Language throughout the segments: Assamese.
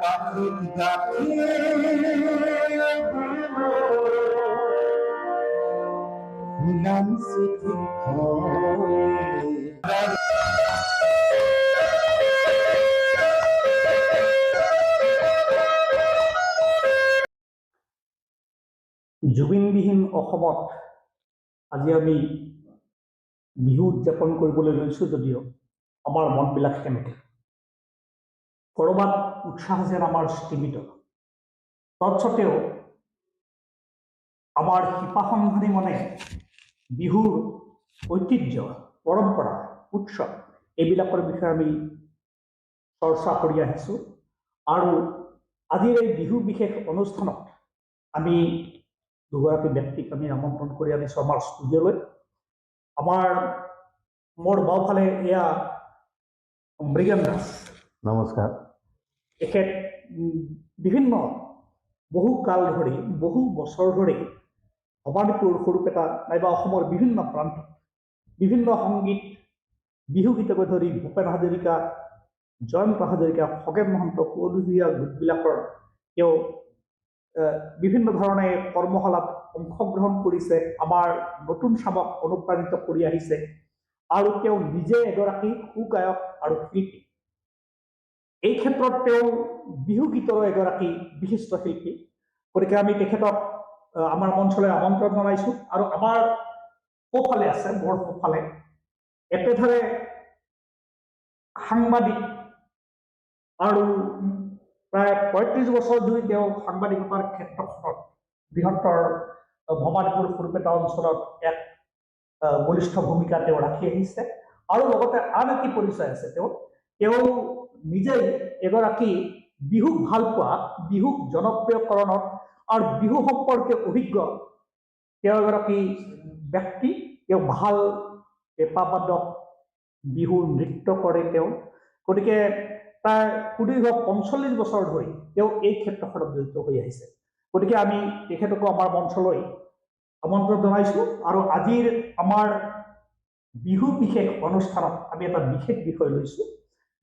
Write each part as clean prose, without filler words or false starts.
পাখিৰ ডাকে হলাম শুধু জুবিনবিহীন অসমত আজি আমি বিহু উদযাপন কৰিবলৈ লৈছোঁ যদিও আমাৰ মনবিলাক কেনেকৈ ক'ৰবাত উৎসাহ যেন আমাৰ স্থিমিত তৎসত্বেও আমাৰ শিপাসম্ভাৰী মনে বিহুৰ ঐতিহ্য পৰম্পৰা উৎসৱ এইবিলাকৰ বিষয়ে আমি চৰ্চা কৰি আহিছোঁ আৰু আজিৰ এই বিহু বিশেষ অনুষ্ঠানত আমি দুগৰাকী ব্যক্তিক আমি আমন্ত্ৰণ কৰি আনিছোঁ আমাৰ ষ্টুডিঅ'লৈ আমাৰ মোৰ বাওঁফালে এয়া মৃগেন দাস নমস্কাৰ তেখেত বিভিন্ন বহু কাল ধৰি বহু বছৰ ধৰি ভবানীপুৰ সৰুপেটা নাইবা অসমৰ বিভিন্ন প্ৰান্তত বিভিন্ন সংগীত বিহুগীতকে ধৰি ভূপেন হাজৰিকা জয়ন্ত হাজৰিকা খগেন মহন্ত সুৱদুজীয়া গোটবিলাকৰ তেওঁ বিভিন্ন ধৰণে কৰ্মশালাত অংশগ্ৰহণ কৰিছে আমাৰ নতুন চামক অনুপ্ৰাণিত কৰি আহিছে আৰু তেওঁ নিজে এগৰাকী সুগায়ক আৰু শিল্পী এই ক্ষেত্ৰত তেওঁ বিহুগীতৰো এগৰাকী বিশিষ্ট শিল্পী গতিকে আমি তেখেতক আমাৰ মঞ্চলৈ আমন্ত্ৰণ জনাইছোঁ আৰু আমাৰ সোঁফালে আছে মোৰ সোঁফালে একেধাৰে সাংবাদিক আৰু প্ৰায় ৩৫ বছৰ জুৰি তেওঁ সাংবাদিকতাৰ ক্ষেত্ৰখনত বৃহত্তৰ ভবানীপুৰ সৰুপেটা অঞ্চলত এক বলিষ্ঠ ভূমিকা তেওঁ ৰাখি আহিছে আৰু লগতে আন এটি পৰিচয় আছে তেওঁ নিজেই এগৰাকী বিহুক ভাল পোৱা বিহুক জনপ্ৰিয়কৰণত আৰু বিহু সম্পৰ্কে অভিজ্ঞ তেওঁ এগৰাকী ব্যক্তি তেওঁ ভাল পেঁপাবাদক বিহু নৃত্য কৰে তেওঁ গতিকে প্ৰায় সুদীৰ্ঘ ৪৫ বছৰ ধৰি তেওঁ এই ক্ষেত্ৰখনত জড়িত হৈ আহিছে গতিকে আমি তেখেতকো আমাৰ মঞ্চলৈ আমন্ত্ৰণ জনাইছোঁ আৰু আজিৰ আমাৰ বিহু বিশেষ অনুষ্ঠানত আমি এটা বিশেষ বিষয় লৈছোঁ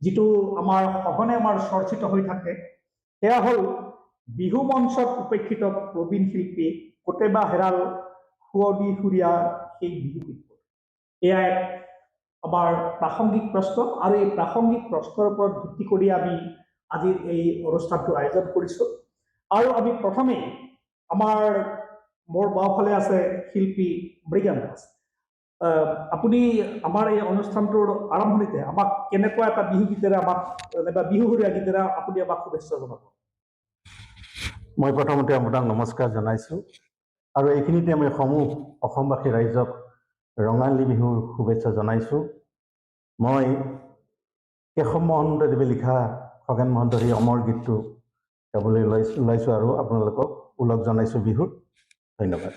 যিটো আমাৰ সঘনে আমাৰ চৰ্চিত হৈ থাকে সেয়া হ'ল বিহু মঞ্চত উপেক্ষিত প্ৰবীণ শিল্পী কতেবা হেৰাল সুৱদী সুৰীয়াৰ সেই বিহুগীত এয়াই আমাৰ প্ৰাসংগিক প্ৰশ্ন আৰু এই প্ৰাসংগিক প্ৰশ্নৰ ওপৰত ভিত্তি কৰি আমি আজিৰ এই অনুষ্ঠানটো আয়োজন কৰিছোঁ আৰু আমি প্ৰথমেই আমাৰ মোৰ বাওঁফালে আছে শিল্পী মৃগেন দাস আপুনি আমাৰ এই অনুষ্ঠানটোৰ আৰম্ভণিতে আমাক কেনেকুৱা এটা বিহুগীতেৰে আমাক বা বিহুসুৰীয়া গীতেৰে আপুনি আমাক শুভেচ্ছা জনাব মই প্ৰথমতে আপোনাক নমস্কাৰ জনাইছোঁ আৰু এইখিনিতে আমি সমূহ অসমবাসী ৰাইজক ৰঙালী বিহুৰ শুভেচ্ছা জনাইছোঁ মই কেশৱ মহন্তদেৱে লিখা খগেন মহন্তৰ এই অমৰ গীতটো গাবলৈ ওলাইছোঁ আৰু আপোনালোকক ওলগ জনাইছোঁ বিহুত ধন্যবাদ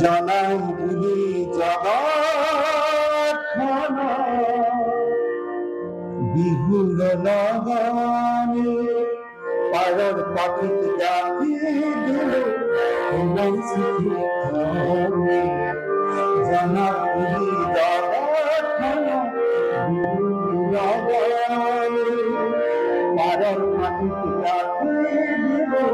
জানাও বুলি জগতখনা বিহুৰ লগানে পাৰৰ পাখিত ডাকি দিলো জানাও বুলি জগতখনা বিহুৰ লগানে পাৰৰ পাখিত ডাকি দিলো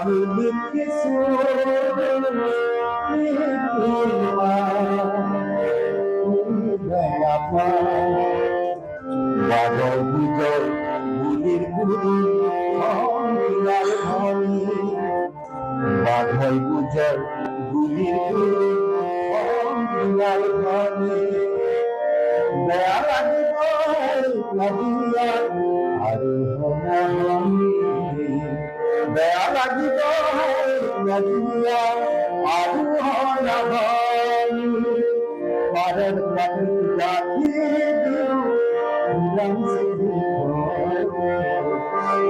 আমি লিখিছো বাদল বিজয় গুলির গুলি অঙ্গিনার ধ্বনি বাদল বিজয় গুলির গুলি অঙ্গিনার ধ্বনি বেয়া লাগিব লাগিয়া আৰু হনামনি বেয়া লাগিব লাগিয়া আৰু হনামনি পাৰৰ পানী ৰাখি দিওঁ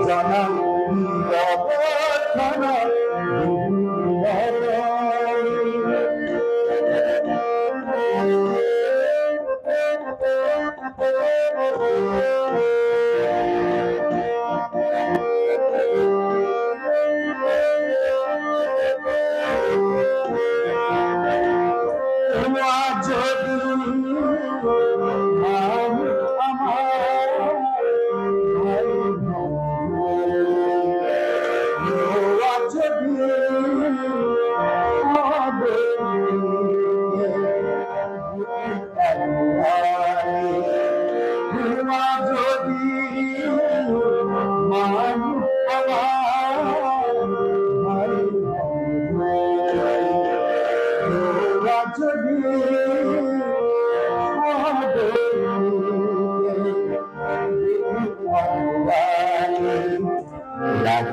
জানাম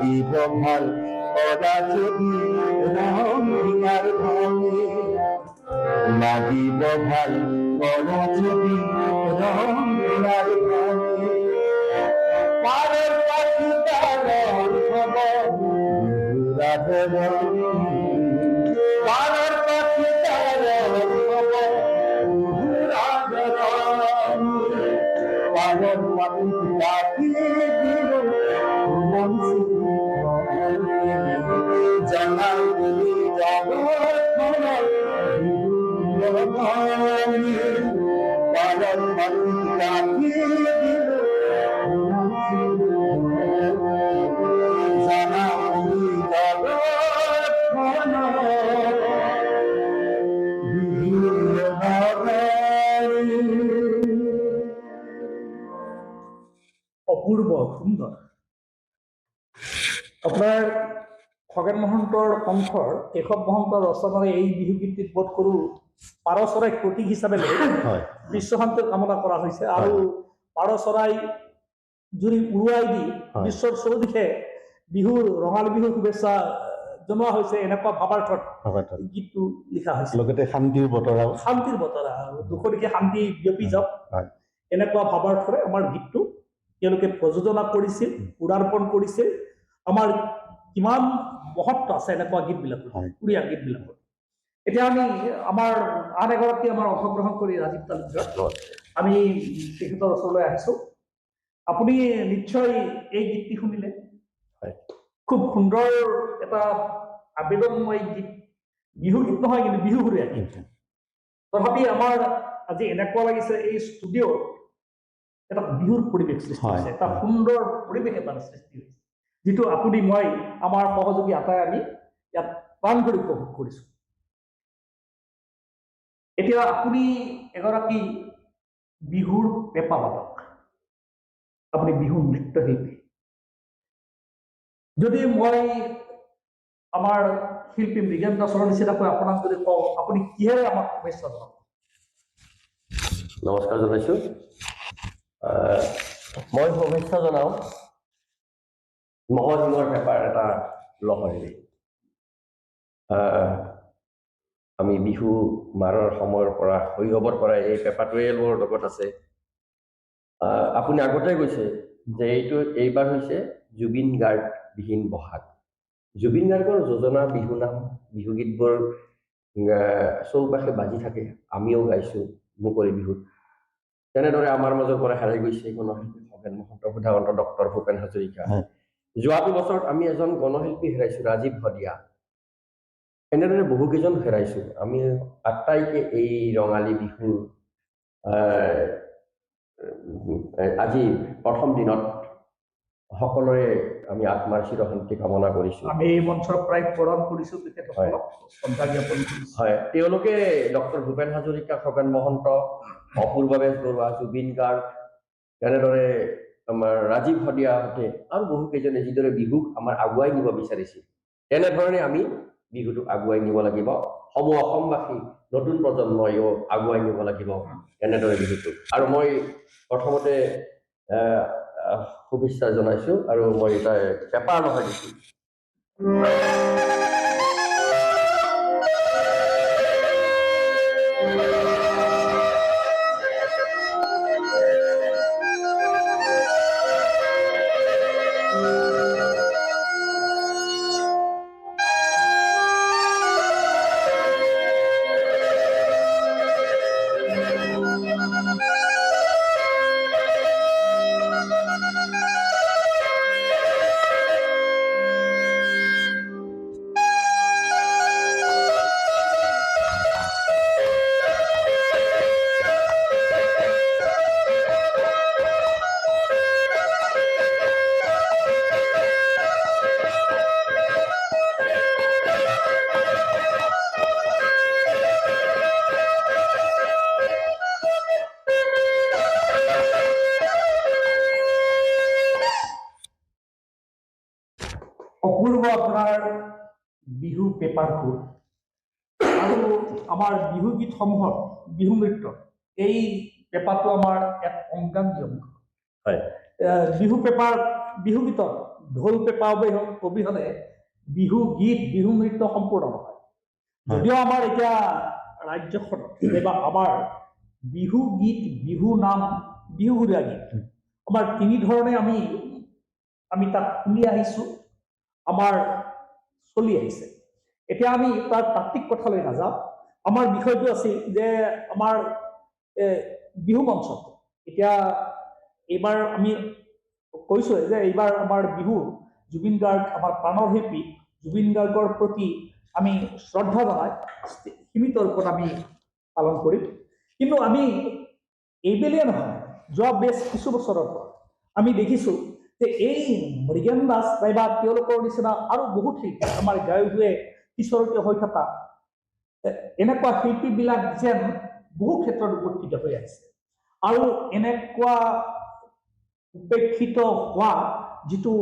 লাগিব ভাল কৰা যদি ৰঙিয়াৰ ধনী লাগিব ভাল কৰা যদি ৰঙিয়াৰ ধনী পাৰৰ পাখি তাৰৰ খব পাৰৰ পাখি তাৰৰ খব পাৰৰ পাখি ৰাখি দিব জানাই বুলি পালন মানি ৰাখি জানা অপূৰ্ব সুন্দৰ আপনাৰ খগেন মহন্তৰ কণ্ঠৰ কেশৱ মহন্তৰ ৰচনাৰে এই বিহুগীতটিত বোধ কৰোঁ পাৰ চৰাইক প্ৰতীক হিচাপে লৈ বিশ্বশান্তিৰ কামনা কৰা হৈছে আৰু পাৰ চৰাই জুৰি উৰুৱাই দি বিশ্বৰ চৌদিশে বিহুৰ ৰঙালী বিহুৰ শুভেচ্ছা জনোৱা হৈছে এনেকুৱা ভাৱাৰ্থত গীতটো লিখা হৈছে লগতে শান্তিৰ বতৰা আৰু দুখৰ দিশে শান্তি বিয়পি যাওক এনেকুৱা ভাৱাৰ্থৰে আমাৰ গীতটো তেওঁলোকে প্ৰযোজনা কৰিছিল উদাৰ্পণ কৰিছিল আমাৰ কিমান মহত্ব আছে এনেকুৱা গীতবিলাকৰ উৰিয়া গীতবিলাকৰ এতিয়া আমি আমাৰ আন এগৰাকী আমাৰ অংশগ্ৰহণ কৰি ৰাজীৱ তালুকদাৰ আমি তেখেতৰ ওচৰলৈ আহিছোঁ আপুনি নিশ্চয় এই গীতটি শুনিলে খুব সুন্দৰ এটা আবেদনময় গীত বিহু গীত নহয় কিন্তু বিহু উৰিয়া গীত তথাপি আমাৰ আজি এনেকুৱা লাগিছে এই ষ্টুডিঅ'ত এটা বিহুৰ পৰিৱেশ সৃষ্টি হৈছে এটা সুন্দৰ পৰিৱেশ এটা সৃষ্টি হৈছে যিটো আপুনি মই আমাৰ সহযোগী আটাই আমি ইয়াত প্ৰাণ কৰি উপভোগ কৰিছোঁ এতিয়া আপুনি এগৰাকী বিহুৰ পেঁপাবাদক আপুনি বিহুৰ নৃত্যশিল্পী যদি মই আমাৰ শিল্পী মৃগেন্দ্ৰ চৰণ নিচিনাকৈ আপোনাক যদি কওঁ আপুনি কিহেৰে আমাক শুভেচ্ছা জনাব নমস্কাৰ জনাইছোঁ মই শুভেচ্ছা জনাওঁ মহৎ পেপাৰ এটা লহৰী আমি বিহু মাৰৰ সময়ৰ পৰা শৈশৱৰ পৰা এই পেপাৰটোৱে মোৰ লগত আছে আপুনি আগতে কৈছে যে এইবাৰ হৈছে জুবিন গাৰ্গ বিহীন বহাগ জুবিন গাৰ্গৰ যোজনা বিহু নাম বিহুগীতবোৰ চৌপাশে বাজি থাকে আমিও গাইছোঁ মুকলি বিহুত তেনেদৰে আমাৰ মাজৰ পৰা হেৰাই গৈছে গণশিল্পী খগেন মহন্ত সুধাকণ্ঠ ডক্টৰ ভূপেন হাজৰিকা যোৱাটো বছৰত আমি এজন গণশিল্পী হেৰাইছোঁ ৰাজীৱ ভদিয়া এনেদৰে বহুকেইজন হেৰাইছোঁ আমি আটাইকে এই ৰঙালী বিহুৰ আজি প্ৰথম দিনত সকলোৰে আমি আত্মাৰ চিৰশান্তি কামনা কৰিছোঁ। আমি এই মঞ্চৰ পৰাই প্ৰদান কৰিছোঁ তেখেতসকলক শ্ৰদ্ধা জ্ঞাপন কৰিছোঁ। হয়, তেওঁলোকে ডক্টৰ ভূপেন হাজৰিকা, খগেন মহন্ত, অপূৰ্ব বেজবৰুৱা, জুবিন গাৰ্গ, তেনেদৰে আমাৰ ৰাজীৱ হদিয়াহঁতে আৰু বহুকেইজনে যিদৰে বিহুক আমাৰ আগুৱাই নিব বিচাৰিছিল, তেনেধৰণে আমি বিহুটোক আগুৱাই নিব লাগিব। সমূহ অসমবাসী, নতুন প্ৰজন্মইও আগুৱাই নিব লাগিব এনেদৰে বিহুটোক। আৰু মই প্ৰথমতে শুভেচ্ছা জনাইছোঁ, আৰু মই এটা পেপাৰ নহয় দিছোঁ। অপূৰ্ব আপোনাৰ বিহু পেপাৰবোৰ আৰু আমাৰ বিহু গীতসমূহত বিহু নৃত্য, এই পেপাৰটো আমাৰ এক অংগাংগী অংশ। হয়, বিহু পেপাৰ, বিহু গীতত ঢোল পেপা অবিহনে বিহু গীত, বিহু নৃত্য সম্পূৰ্ণ নহয়। যদিও আমাৰ এতিয়া ৰাজ্যখনত বা আমাৰ বিহু গীত, বিহু নাম, বিহুসুৰীয়া গীত আমাৰ তিনি ধৰণে আমি তাক শুনি আহিছোঁ, আমাৰ চলি আহিছে। এতিয়া আমি তাৰ তাত্ত্বিক কথালৈ নাযাওঁ। আমাৰ বিষয়টো আছিল যে আমাৰ বিহু মঞ্চত এতিয়া এইবাৰ আমি কৈছোঁৱে যে এইবাৰ আমাৰ বিহু জুবিন গাৰ্গ আমাৰ প্ৰাণৰ শিল্পী, জুবিন গাৰ্গৰ প্ৰতি আমি শ্ৰদ্ধা জনাই সীমিত ৰূপত আমি পালন কৰিম। কিন্তু আমি এইবেলিয়ে নহয়, যোৱা বেছ কিছু বছৰৰ পৰা আমি দেখিছোঁ যে এই মৃগেন দাস নাইবা তেওঁলোকৰ নিচিনা আৰু বহুত শিল্পী, আমাৰ গায়কীয়ে কিশোৰকীয় হৈ থকা এনেকুৱা শিল্পীবিলাক যেন বহু ক্ষেত্ৰত উপকৃত হৈ আহিছে। আৰু এনেকুৱা উপেক্ষিত হোৱা যিটো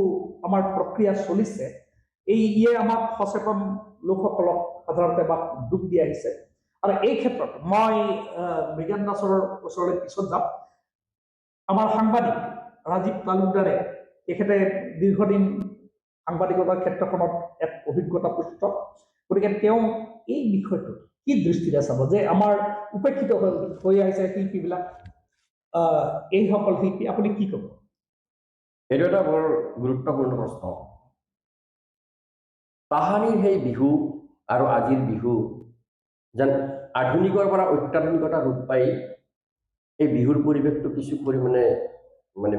আমাৰ প্ৰক্ৰিয়া চলিছে, ইয়ে আমাক সচেতন লোকসকলক সাধাৰণতে দুখ দি আহিছে। আৰু এই ক্ষেত্ৰত মই মৃগেন দাসৰ ওচৰলৈ পিছত যাম। আমাৰ সাংবাদিক ৰাজীৱ তালুকদাৰে, তেখেতে দীৰ্ঘদিন সাংবাদিকতাৰ ক্ষেত্ৰখনত এক অভিজ্ঞতা পুষ্ট, গতিকে তেওঁ এই বিষয়টোত কি দৃষ্টিৰে চাব যে আমাৰ উপেক্ষিত হৈ আহিছে শিল্পীবিলাক, এইসকল শিল্পী, আপুনি কি ক'ব? এইটো এটা বৰ গুৰুত্বপূৰ্ণ প্ৰশ্ন। তাহানিৰ সেই বিহু আৰু আজিৰ বিহু যেন আধুনিকৰ পৰা অত্যাধুনিকতা ৰূপ পাই এই বিহুৰ পৰিৱেশটো কিছু পৰিমাণে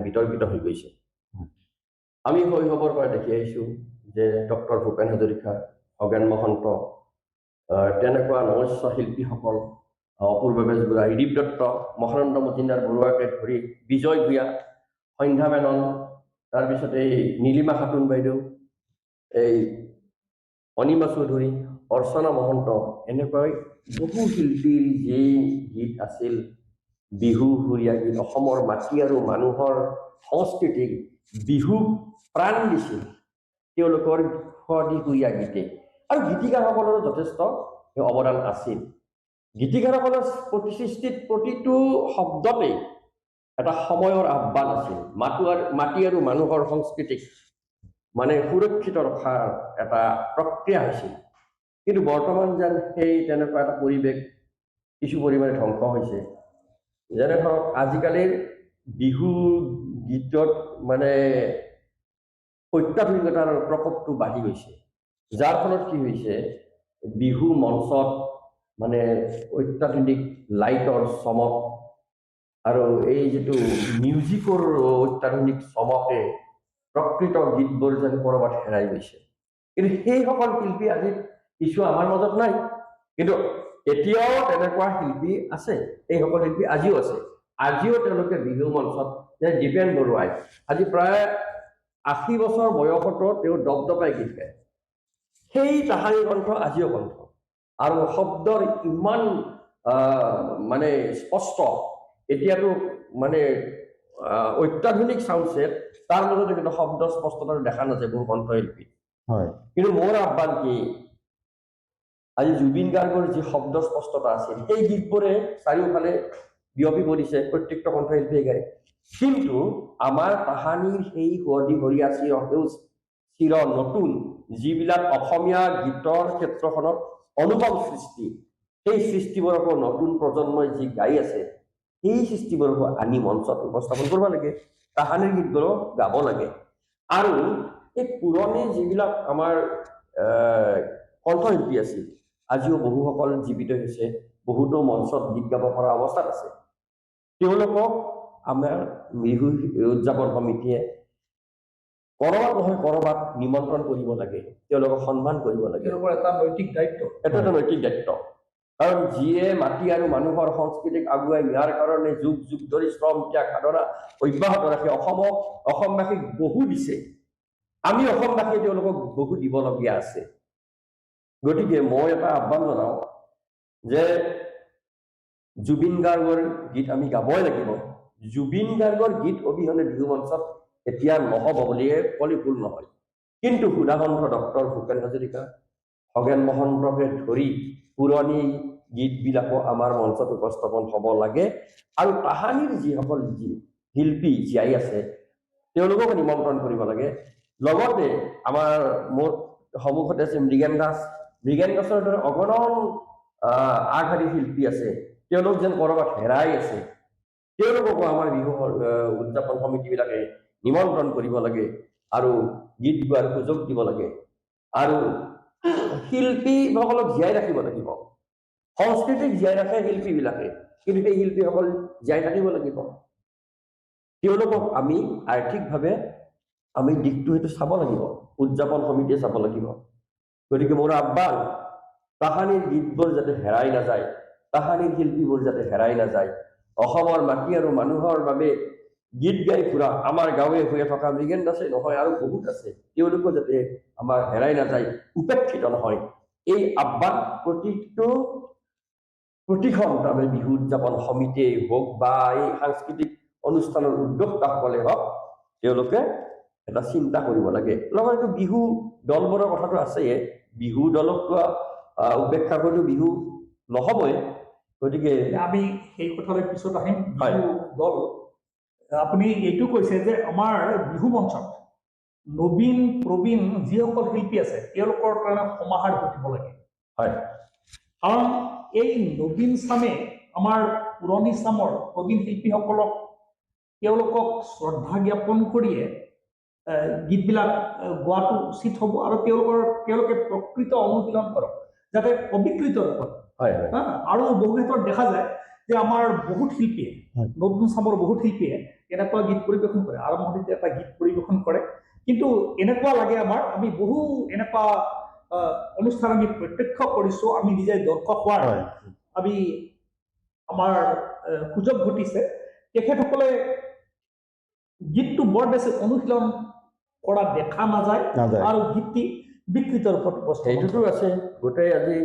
বিতৰ্কিত হৈ গৈছে। আমি শৈশৱৰ পৰা দেখি আহিছোঁ যে ডক্টৰ ভূপেন হাজৰিকা, খগেন মহন্ত, তেনেকুৱা নমস্য শিল্পীসকল, অপূৰ্ব বেজবৰুৱা, ৰিদীপ দত্ত, মহানন্দ মজুমদাৰ বৰুৱাকে ধৰি বিজয় ভূঞা, সন্ধ্যা মেনন, তাৰপিছত এই নীলিমা খাতুন বাইদেউ, এই অনিমা চৌধুৰী, অৰ্চনা মহন্ত, এনেকৈ বহু শিল্পীৰ যি গীত আছিল, বিহুসুৰীয়া গীত, অসমৰ মাটি আৰু মানুহৰ সংস্কৃতিক বিহুক প্ৰাণ দিছিল তেওঁলোকৰ সুৰীয়া গীতে। আৰু গীতিকাৰসকলৰো যথেষ্ট অৱদান আছিল। গীতিকাৰসকলৰ সৃষ্টিত প্ৰতিটো শব্দতেই এটা সময়ৰ আহ্বান আছিল। মাটি আৰু মানুহৰ সংস্কৃতিক সুৰক্ষিত ৰখাৰ এটা প্ৰক্ৰিয়া হৈছিল। কিন্তু বৰ্তমান যেন সেই তেনেকুৱা এটা পৰিৱেশ কিছু পৰিমাণে ধ্বংস হৈছে। যেনে ধৰক আজিকালিৰ বিহু গীতত অত্যাধুনিকতাৰ প্ৰকোপটো বাঢ়ি গৈছে, যাৰ ফলত কি হৈছে, বিহু মঞ্চত অত্যাধুনিক লাইটৰ চমক আৰু এই যিটো মিউজিকৰ অত্যাধুনিক চমকে প্ৰকৃত গীতবোৰ যেন ক'ৰবাত হেৰাই গৈছে। কিন্তু সেইসকল শিল্পী আজি কিছু আমাৰ মাজত নাই, কিন্তু এতিয়াও তেনেকুৱা শিল্পী আছে। এইসকল শিল্পী আজিও আছে। আজিও তেওঁলোকে বিহু মঞ্চত, যে দীপেন বৰুৱাই আজি প্ৰায় 80 বছৰ বয়সতো তেওঁ দপদপাই গীত গায়। সেই তাহানি কণ্ঠ আজিও কণ্ঠ, আৰু শব্দৰ ইমান মানে স্পষ্ট। এতিয়াতো মানে অত্যাধুনিক চাউণ্ড ছেট, তাৰ মাজতে কিন্তু শব্দ স্পষ্টতা দেখা নাযায় বহু কণ্ঠশিল্পী। হয় কিন্তু মোৰ আহ্বান কি, আজি জুবিন গাৰ্গৰ যি শব্দ স্পষ্টতা আছিল সেই গীতবোৰে চাৰিওফালে বিয়পি পৰিছে, প্ৰত্যেকটা কণ্ঠশিল্পীয়ে গায়। কিন্তু আমাৰ তাহানিৰ সেই সুৱদি হৰিয়া চিৰ সেউজ চিৰ নতুন যিবিলাক অসমীয়া গীতৰ ক্ষেত্ৰখনত অনুপম সৃষ্টি, সেই সৃষ্টিবোৰকো নতুন প্ৰজন্মই যি গাই আছে সেই সৃষ্টিবোৰকো আনি মঞ্চত উপস্থাপন কৰিব লাগে, তাহানিৰ গীতবোৰক গাব লাগে। আৰু এই পুৰণি যিবিলাক আমাৰ কণ্ঠশিল্পী আছিল আজিও বহুসকল জীৱিত হৈছে, বহুতো মঞ্চত গীত গাব পৰা অৱস্থাত আছে। তেওঁলোকক আমাৰ বিহু উদযাপন সমিতিয়ে কৰবাত নহয় কৰবাত নিমন্ত্ৰণ কৰিব লাগে, তেওঁলোকক সন্মান কৰিব লাগে। তেওঁলোকৰ এটা নৈতিক দায়িত্ব, এটা নৈতিক দায়িত্ব। কাৰণ যিয়ে মাটি আৰু মানুহৰ সংস্কৃতিক আগুৱাই নিয়াৰ কাৰণে যুগ যুগ ধৰি শ্ৰম ত্যাগ সাধনা অব্যাহত ৰাখি অসমবাসীক বহু দিছে, আমি অসমবাসীয়ে তেওঁলোকক বহু দিবলগীয়া আছে। গতিকে মই এটা আহ্বান জনাওঁ যে জুবিন গাৰ্গৰ গীত আমি গাবই লাগিব। জুবিন গাৰ্গৰ গীত অবিহনে বিহু মঞ্চত এতিয়া নহ'ব বুলিয়ে ক'লে ভুল নহয়। কিন্তু সুধাকণ্ঠ ডক্টৰ ভূপেন হাজৰিকা, খগেন মহন্তকে ধৰি পুৰণি গীতবিলাকো আমাৰ মঞ্চত উপস্থাপন হ'ব লাগে। আৰু তাহানিৰ যিসকল শিল্পী জীয়াই আছে তেওঁলোকক নিমন্ত্ৰণ কৰিব লাগে। লগতে আমাৰ মোৰ সন্মুখতে আছে মৃগেন দাস, মৃগেন দাসৰ দৰে অগণন আগশাৰীৰ শিল্পী আছে, তেওঁলোক যেন ক'ৰবাত হেৰাই আছে, তেওঁলোককো আমাৰ বিহু উদযাপন সমিতিবিলাকে নিমন্ত্ৰণ কৰিব লাগে আৰু গীত গোৱাৰ সুযোগ দিব লাগে। আৰু শিল্পীসকলক জীয়াই ৰাখিব লাগিব। সংস্কৃতিক জীয়াই ৰাখে শিল্পীবিলাকে, কিন্তু সেই শিল্পীসকল জীয়াই থাকিব লাগিব। তেওঁলোকক আমি আৰ্থিকভাৱে আমি দিশটো সেইটো চাব লাগিব, উদযাপন সমিতিয়ে চাব লাগিব। গতিকে মোৰ আহ্বান, তাহানিৰ গীতবোৰ যাতে হেৰাই নাযায়, তাহানিৰ শিল্পীবোৰ যাতে হেৰাই নাযায়। অসমৰ মাটি আৰু মানুহৰ বাবে গীত গাই ফুৰা আমাৰ গাঁৱে হৈ থকা মৃগেন দাসে নহয় আৰু বহুত আছে, তেওঁলোকো যাতে আমাৰ হেৰাই নাযায়, উপেক্ষিত নহয়, এই আহ্বান প্ৰতিখন আমি বিহু উদযাপন সমিতিয়ে হওক বা এই সাংস্কৃতিক অনুষ্ঠানৰ উদ্যোক্তাসকলে হওক, তেওঁলোকে এটা চিন্তা কৰিব লাগে। লগতে বিহু দলবোৰৰ কথাটো আছেই, বিহু দলকটো উপেক্ষা কৰিও বিহু নহ'বই। গতিকে আমি সেই কথালৈ পিছত আহিম। বিহু দল, আপুনি এইটো কৈছে যে আমাৰ বিহু মঞ্চত নবীন প্ৰবীণ যিসকল শিল্পী আছে তেওঁলোকৰ কাৰণে সমাহাৰ ঘটিব লাগে। হয়, কাৰণ এই নবীন চামে আমাৰ পুৰণি চামৰ প্ৰবীণ শিল্পীসকলক তেওঁলোকক শ্ৰদ্ধা জ্ঞাপন কৰিয়ে গীতবিলাক গোৱাটো উচিত হ'ব, আৰু তেওঁলোকে প্ৰকৃত অনুশীলন কৰক যাতে অবিকৃত ৰূপত। আৰু বহু ক্ষেত্ৰত দেখা যায় যে আমাৰ বহুত শিল্পীয়ে, নতুন চামৰ বহুত শিল্পীয়ে এনেকুৱা গীত পৰিৱেশন কৰে, আৰম্ভণিতে এটা গীত পৰিৱেশন কৰে, কিন্তু এনেকুৱা লাগে আমি বহু এনেকুৱা অনুষ্ঠান আমি প্ৰত্যক্ষ কৰিছোঁ, আমি নিজে দৰ্শক হোৱাৰ আমাৰ সুযোগ ঘটিছে। তেখেতসকলে গীতটো বৰ বেছি অনুশীলন কৰা দেখা নাযায় আৰু গীতটি বিকৃত ৰূপত সেইটোতো আছে। গোটেই আজি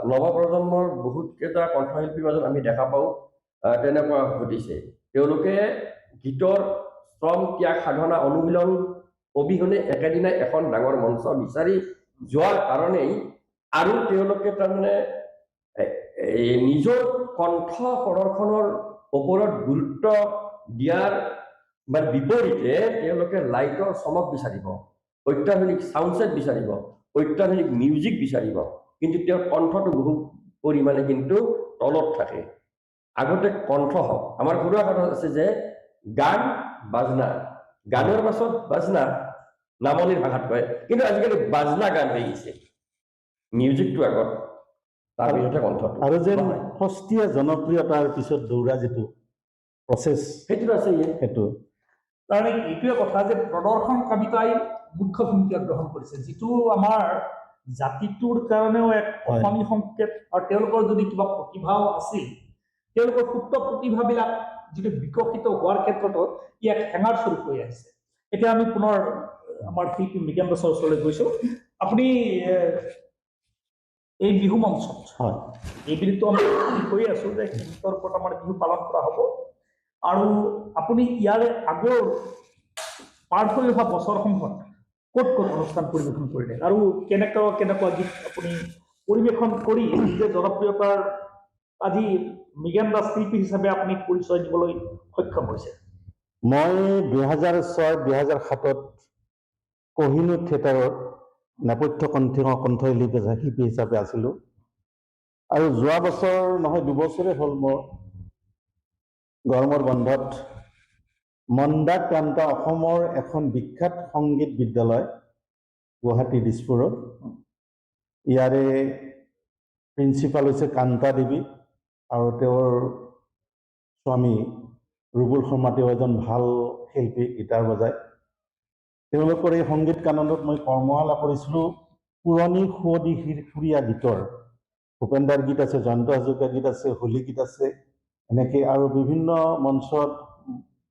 নৱপ্ৰজন্মৰ বহুত কেইটা কণ্ঠশিল্পীৰ মাজত আমি দেখা পাওঁ তেনেকুৱা ঘটিছে। তেওঁলোকে গীতৰ শ্ৰম ত্যাগ সাধনা অনুশীলন অবিহনে একেদিনাই এখন ডাঙৰ মঞ্চ বিচাৰি যোৱাৰ কাৰণেই আৰু তেওঁলোকে তাৰমানে নিজৰ কণ্ঠ প্ৰদৰ্শনৰ ওপৰত গুৰুত্ব দিয়াৰ বিপৰীতে তেওঁলোকে লাইটৰ চমক বিচাৰিব, অত্যাধুনিক চাউণ্ড ছেট বিচাৰিব, অত্যাধুনিক মিউজিক বিচাৰিব, কিন্তু তেওঁৰ কণ্ঠটো বহু পৰিমাণে কিন্তু তলত থাকে। আগতে কণ্ঠ হওক, আমাৰ ঘৰুৱা কথা আছে যে গান বাজনা, গানৰ পাছত বাজনা, নামনিৰ ভাষাত কয়, কিন্তু আজিকালি বাজনা গান হৈ গৈছে, মিউজিকটো আগত, তাৰপিছতে কণ্ঠটো। আৰু যেন সস্তীয়া জনপ্ৰিয়তাৰ পিছত দৌৰা যিটো প্ৰচেছ, সেইটো আছে সেইটো তাৰমানে এইটোৱে কথা যে প্ৰদৰ্শনকামিতাই মুখ্য ভূমিকা গ্ৰহণ কৰিছে, যিটো আমাৰ জাতিটোৰ কাৰণেও এক অসমী সংকেত, আৰু তেওঁলোকৰ যদি কিবা প্ৰতিভাও আছিল, তেওঁলোকৰ সুপ্ত প্ৰতিভাবিলাক যিটো বিকশিত হোৱাৰ ক্ষেত্ৰতো ই এক হেঙাৰ স্বৰূপ হৈ আহিছে। এতিয়া আমি পুনৰ আমাৰ শিল্পী মৃগেন দাসৰ ওচৰলৈ গৈছোঁ। আপুনি এই বিহু মঞ্চত হয় এইবুলিতো আমি কৈ আছোঁ যে শীতৰ ওপৰত আমাৰ বিহু পালন কৰা হ'ব, আৰু আপুনি ইয়াৰে আগৰ পাৰ হৈ অহা বছৰসমূহত ক'ত ক'ত অনুষ্ঠান পৰিৱেশন কৰিলে আৰু কেনেকুৱা গীত আপুনি পৰিৱেশন কৰি নিজে জনপ্ৰিয়তাৰ আজি মৃগেন দাস শিল্পী হিচাপে আপুনি পৰিচয় দিবলৈ সক্ষম হৈছে? মই 2006-2007 কহিনুৰ থিয়েটাৰত নেপথ্য কণ্ঠশিল্পী হিচাপে আছিলোঁ, আৰু যোৱা বছৰ নহয় 2 বছৰে হ'ল মোৰ গৰমৰ বন্ধত মন্দাক্ৰান্ত অসমৰ এখন বিখ্যাত সংগীত বিদ্যালয় গুৱাহাটী দিছপুৰত, ইয়াৰে প্ৰিন্সিপাল হৈছে কান্তা দেৱী আৰু তেওঁৰ স্বামী ৰুবুল শৰ্মা। তেওঁ এজন ভাল শিল্পী, গীটাৰ বজায়। তেওঁলোকৰ এই সংগীত কাননত মই কৰ্মশালা কৰিছিলোঁ পুৰণি সুৱদী সুৰীয়া গীতৰ। ভূপেন্দাৰ গীত আছে, জয়ন্ত হাজৰিকাৰ গীত আছে, হোলী গীত আছে, এনেকৈ আৰু বিভিন্ন মঞ্চত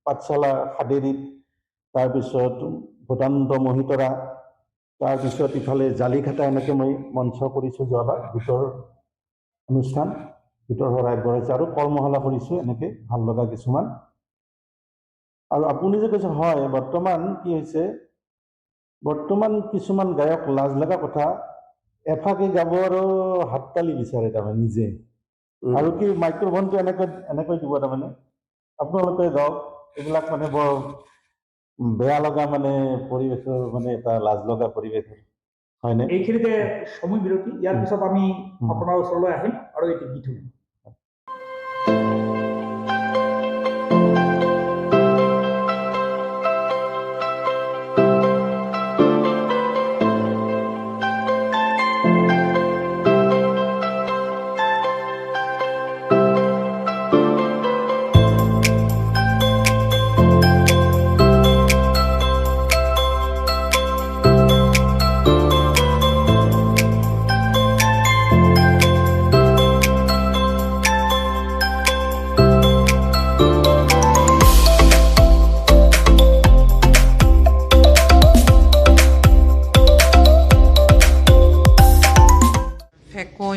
পাঠশালা সাদেৰীত, তাৰপিছত ভূটান্ত মহিতৰা, তাৰপিছত ইফালে জালিঘাটা, এনেকৈ মই মঞ্চ কৰিছোঁ যোৱাবাৰ গীতৰ অনুষ্ঠান, গীতৰ শৰাই আগবঢ়াইছোঁ আৰু কৰ্মশালা কৰিছোঁ এনেকৈ ভাল লগা কিছুমান। আৰু আপুনি যে কৈছে, হয় বৰ্তমান কি হৈছে, বৰ্তমান কিছুমান গায়ক লাজ লগা কথা এফাকে গাব আৰু হাততালি বিচাৰে তাৰমানে নিজে, আৰু কি মাইক্ৰফোনটো এনেকৈ দিব তাৰমানে আপোনালোকে গাওক, এইবিলাক মানে বৰ বেয়া লগা মানে পৰিৱেশৰ, মানে এটা লাজ লগা পৰিৱেশ হয়নে? এইখিনিতে সময় বিৰতি, ইয়াৰ পিছত আমি আপোনাৰ ওচৰলৈ আহিম আৰু এটি গীত শুনিম।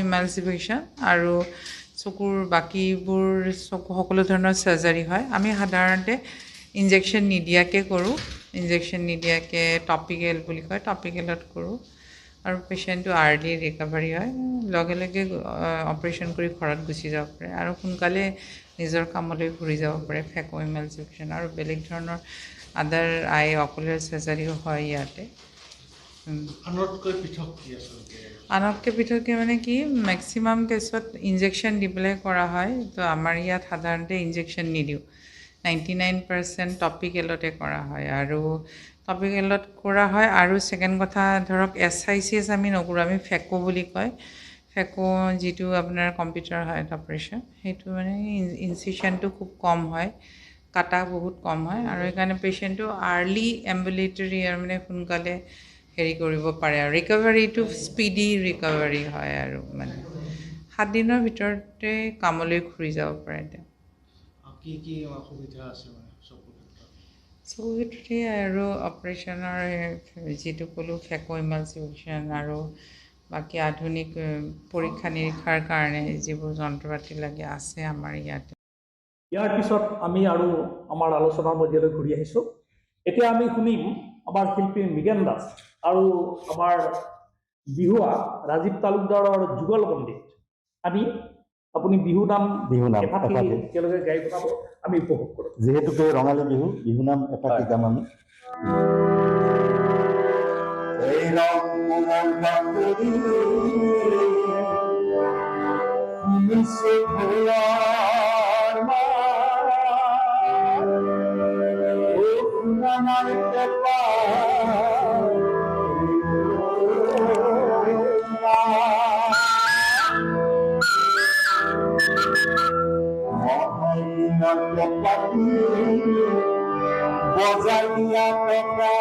ইমালচিফিকেশ্যন আৰু চকুৰ বাকীবোৰ সকলো ধৰণৰ চাৰ্জাৰী হয়। আমি সাধাৰণতে ইনজেকশ্যন নিদিয়াকৈ কৰোঁ, ইনজেকশ্যন নিদিয়াকৈ টপিকেল বুলি কয়, টপিকেলত কৰোঁ, আৰু পেচেণ্টটো আৰ্লি ৰিকভাৰী হয়, লগে লগে অপাৰেশ্যন কৰি ঘৰত গুচি যাব পাৰে আৰু সোনকালে নিজৰ কামলৈ ঘূৰি যাব পাৰে। ফেক' ইমালচিফিকেশ্যন আৰু বেলেগ ধৰণৰ আদাৰ আই অকুলাৰ চাৰ্জাৰীও হয় ইয়াতে। আনতকৈ পৃথক কি আচলতে? আনতকৈ পৃথককৈ মানে কি, মেক্সিমাম কেছত ইনজেকশ্যন দি পেলাই কৰা হয়, তো আমাৰ ইয়াত সাধাৰণতে ইনজেকশ্যন নিদিওঁ, 99% টপিকেলতে কৰা হয়, আৰু টপিকেলত কৰা হয়। আৰু ছেকেণ্ড কথা, ধৰক SICS আমি নকৰোঁ, আমি ফেক' বুলি কয়, ফেক' যিটো আপোনাৰ কম্পিউটাৰ হয় অপাৰেশ্যন, সেইটো মানে ইনচিশ্যনটো খুব কম হয়, কাটা বহুত কম হয়, আৰু সেইকাৰণে পেচেণ্টটো আৰ্লি এম্বুলেটৰী আৰু মানে সোনকালে হেৰি কৰিব পাৰে, আৰু ৰিকভাৰীটো স্পীডি ৰিকভাৰী হয়, আৰু মানে 7 দিনৰ ভিতৰতে কামলৈ ঘূৰি যাব পাৰে তেওঁ। কি কি অসুবিধা আছে মানে চকুৰ ক্ষেত্ৰত? চকুৰ ক্ষেত্ৰতে আৰু অপাৰেশ্যনৰ যিটো ক'লোঁ ফেক' ইমালচিফিকেশ্যন, আৰু বাকী আধুনিক পৰীক্ষা নিৰীক্ষাৰ কাৰণে যিবোৰ যন্ত্ৰ পাতি লাগে আছে আমাৰ ইয়াতে। ইয়াৰ পিছত আমি আৰু আমাৰ আলোচনাৰ মধ্যলৈ ঘূৰি আহিছোঁ। এতিয়া আমি শুনিম আমাৰ শিল্পী মৃগেন দাস আৰু আমাৰ বিহুৱা ৰাজীৱ তালুকদাৰৰ যুগলবন্দী। আপুনি বিহু নাম এফাকি একেলগে গাই পেলাব, আমি উপভোগ কৰোঁ। যিহেতুকে ৰঙালী বিহু, বিহু নাম এফাকি গাম আমি। বজাইয়া টকা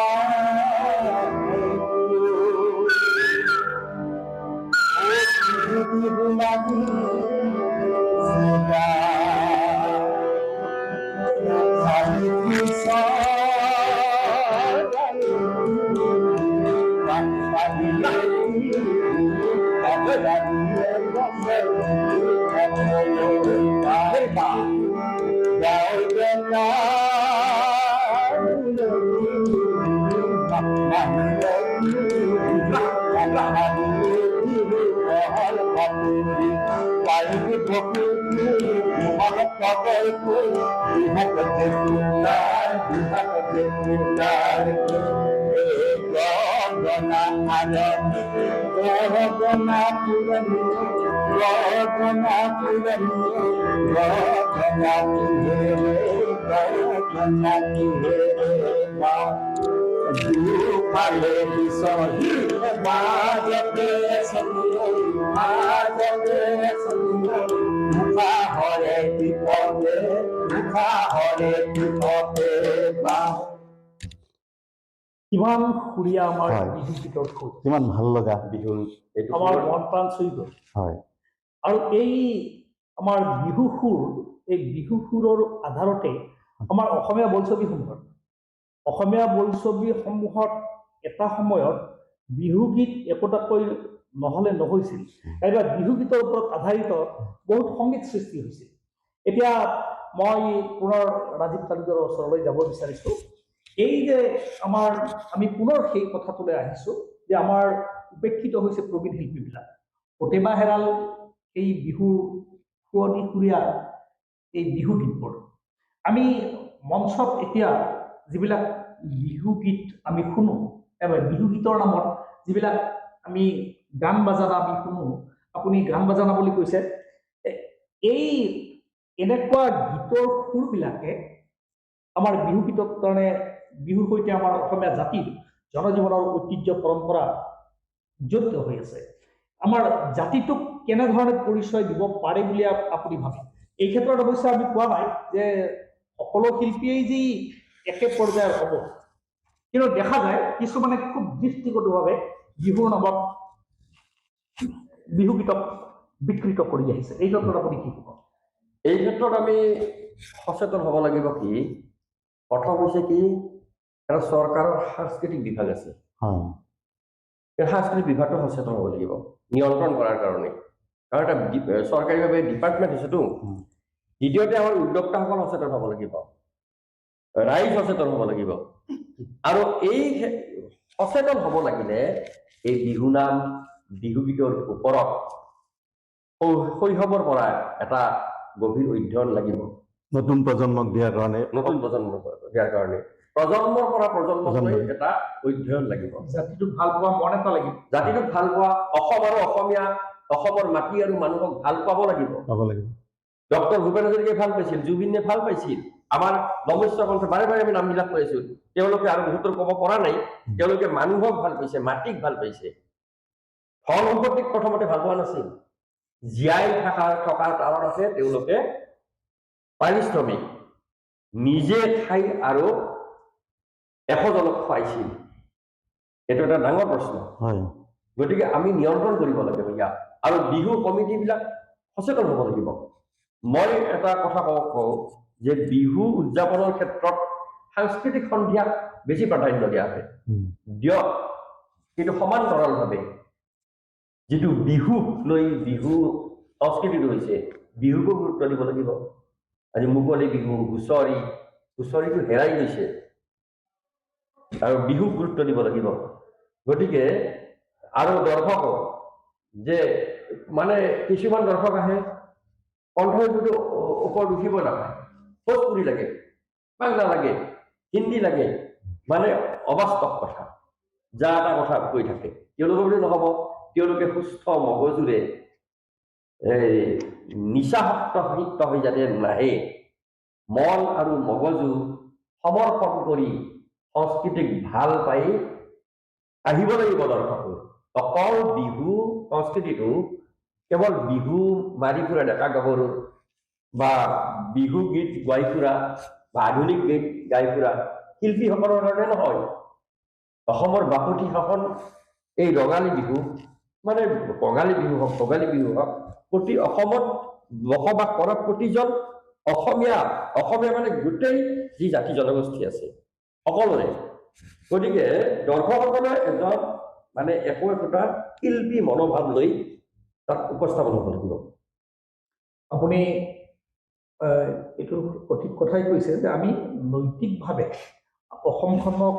কিমান সুৰীয়া আমাৰ হয়। বিহু গীতৰ সুৰ, কিমান ভাল লগা বিহু এইটো আমাৰ মন প্ৰাণ চুই গ'ল। হয় আৰু এই আমাৰ বিহু সুৰ, এই বিহু সুৰৰ আধাৰতে আমাৰ অসমীয়া বোলছবিসমূহত এটা সময়ত বিহুগীত একোটাকৈ নহ'লে নহৈছিল, কাইবা বিহুগীতৰ ওপৰত আধাৰিত বহুত সংগীত সৃষ্টি হৈছিল। এতিয়া মই পুনৰ ৰাজীৱ তালুকদাৰৰ ওচৰলৈ যাব বিচাৰিছোঁ। এই যে আমি পুনৰ সেই কথাটোলৈ আহিছোঁ যে আমাৰ উপেক্ষিত হৈছে প্ৰবীণ শিল্পীবিলাক, প্ৰতিভা হেৰাল এই বিহুৰ শুৱনি সুৰীয়া এই বিহুগীতবোৰ। আমি মঞ্চত এতিয়া যিবিলাক বিহুগীত আমি শুনো, বিহুগীতৰ নামত যিবিলাক আমি গান বাজানা আমি শুনো, আপুনি গান বাজানা বুলি কৈছে, এই এনেকুৱা গীতৰ সুৰবিলাকে আমাৰ বিহুগীতত কাৰণে বিহুৰ সৈতে আমাৰ অসমীয়া জাতিৰ জনজীৱনৰ ঐতিহ্য পৰম্পৰা জড়িত হৈ আছে। আমাৰ জাতিটোক কেনেধৰণে পৰিচয় দিব পাৰে বুলি আপুনি ভাবে? এই ক্ষেত্ৰত অৱশ্যে আমি কোৱা নাই যে সকলো শিল্পীয়েই যি একে পৰ্যায়ৰ হ'ব, কিন্তু দেখা যায় কিছুমানে খুব দৃষ্টিগতভাৱে বিহুৰ নামত বিহুগীতক বিকৃত কৰি আহিছে। এই ক্ষেত্ৰত আপুনি কি ক'ব? এই ক্ষেত্ৰত আমি সচেতন হ'ব লাগিব। কি প্ৰথম হৈছে কি, এটা চৰকাৰৰ সাংস্কৃতিক বিভাগ আছে, হয় এই সাংস্কৃতিক বিভাগটো সচেতন হ'ব লাগিব নিয়ন্ত্ৰণ কৰাৰ কাৰণে, কাৰণ এটা চৰকাৰীভাৱে ডিপাৰ্টমেণ্ট হৈছেতো। দ্বিতীয়তে আমাৰ উদ্যোক্তাসকল সচেতন হ'ব লাগিব, ৰাইজ সচেতন হ'ব লাগিব। আৰু এই সচেতন হ'ব লাগিলে এই বিহুনাম বিহুগীতৰ ওপৰত শৈশৱৰ পৰা এটা গভীৰ অধ্যয়ন লাগিব, নতুন প্ৰজন্মক দিয়াৰ কাৰণে প্ৰজন্মৰ পৰা প্ৰজন্মলৈ এটা অধ্যয়ন লাগিব। জাতিটোক ভাল পোৱা মন এটা লাগিব, জাতিটোক ভাল পোৱা, অসম আৰু অসমীয়া, অসমৰ মাটি আৰু মানুহক ভাল পাব লাগিব। ডক্টৰ ভূপেন হাজৰিকাই ভাল পাইছিল, জুবিনে ভাল পাইছিল, আমাৰ নমস্য কণ্ঠ বাৰে বাৰে আমি নামবিলাক কৈ আছো। তেওঁলোকে আৰু বহুতৰ ক'ব পৰা নাই, তেওঁলোকে মানুহক ভাল পাইছে, মাটিক ভাল পাইছে। ধন সম্পত্তিক প্ৰথমতে ভাল পোৱা নাছিল, জীয়াই থকাৰ কাৰণ আছে তেওঁলোকে পাৰিশ্ৰমিক নিজে খাই আৰু এশজনক খুৱাইছিল। এইটো এটা ডাঙৰ প্ৰশ্ন। গতিকে আমি নিয়ন্ত্ৰণ কৰিব লাগিব ইয়াক, আৰু বিহু কমিটিবিলাক সচেতন হ'ব লাগিব। মই এটা কথা কওঁ যে বিহু উদযাপনৰ ক্ষেত্ৰত সাংস্কৃতিক সন্ধিয়াক বেছি প্ৰাধান্য দিয়া হয়, দিয়ক, কিন্তু সমান্তৰালভাৱে যিটো বিহুক লৈ বিহু সংস্কৃতি ৰৈছে, বিহুকো গুৰুত্ব দিব লাগিব। আজি মুকলি বিহু, হুঁচৰিটো হেৰাই গৈছে, আৰু বিহুক গুৰুত্ব দিব লাগিব। গতিকে আৰু দৰ্শক যে মানে কিছুমান দৰ্শক আহে কণ্ঠটো ওপৰত উঠিব নাপায়, ভোজপুৰী লাগে, বাংলা লাগে, হিন্দী লাগে, মানে অবাস্তৱ কথা, যা এটা কথা কৈ থাকে। তেওঁলোকৰ বুলি নহ'ব, তেওঁলোকে সুস্থ মগজুৰে নিচাসক্ত হৈ যাতে নাহে, মন আৰু মগজু সমৰ্পণ কৰি সংস্কৃতিক ভাল পাই আহিব লাগিব দৰ্শকৰ। অকল বিহু সংস্কৃতিটো কেৱল বিহু মাৰি ফুৰা ডেকা গাভৰু বা বিহু গীত গাই ফুৰা বা আধুনিক গীত গাই ফুৰা শিল্পীসকলৰ কাৰণে নহয়। অসমৰ বাপতিসাহোন এই ৰঙালী বিহু, মানে কঙালী বিহু হওক, ভোগালী বিহু হওক, প্ৰতি অসমত বসবাস কৰা প্ৰতিজন অসমীয়া মানে গোটেই যি জাতি জনগোষ্ঠী আছে সকলোৰে। গতিকে দৰ্শকসকলে এজন মানে একো একোটা শিল্পী মনোভাৱ লৈ তাত উপস্থাপন হ'ব লাগিব। আপুনি এইটো সঠিক কথাই কৈছে যে আমি নৈতিকভাৱে অসমখনক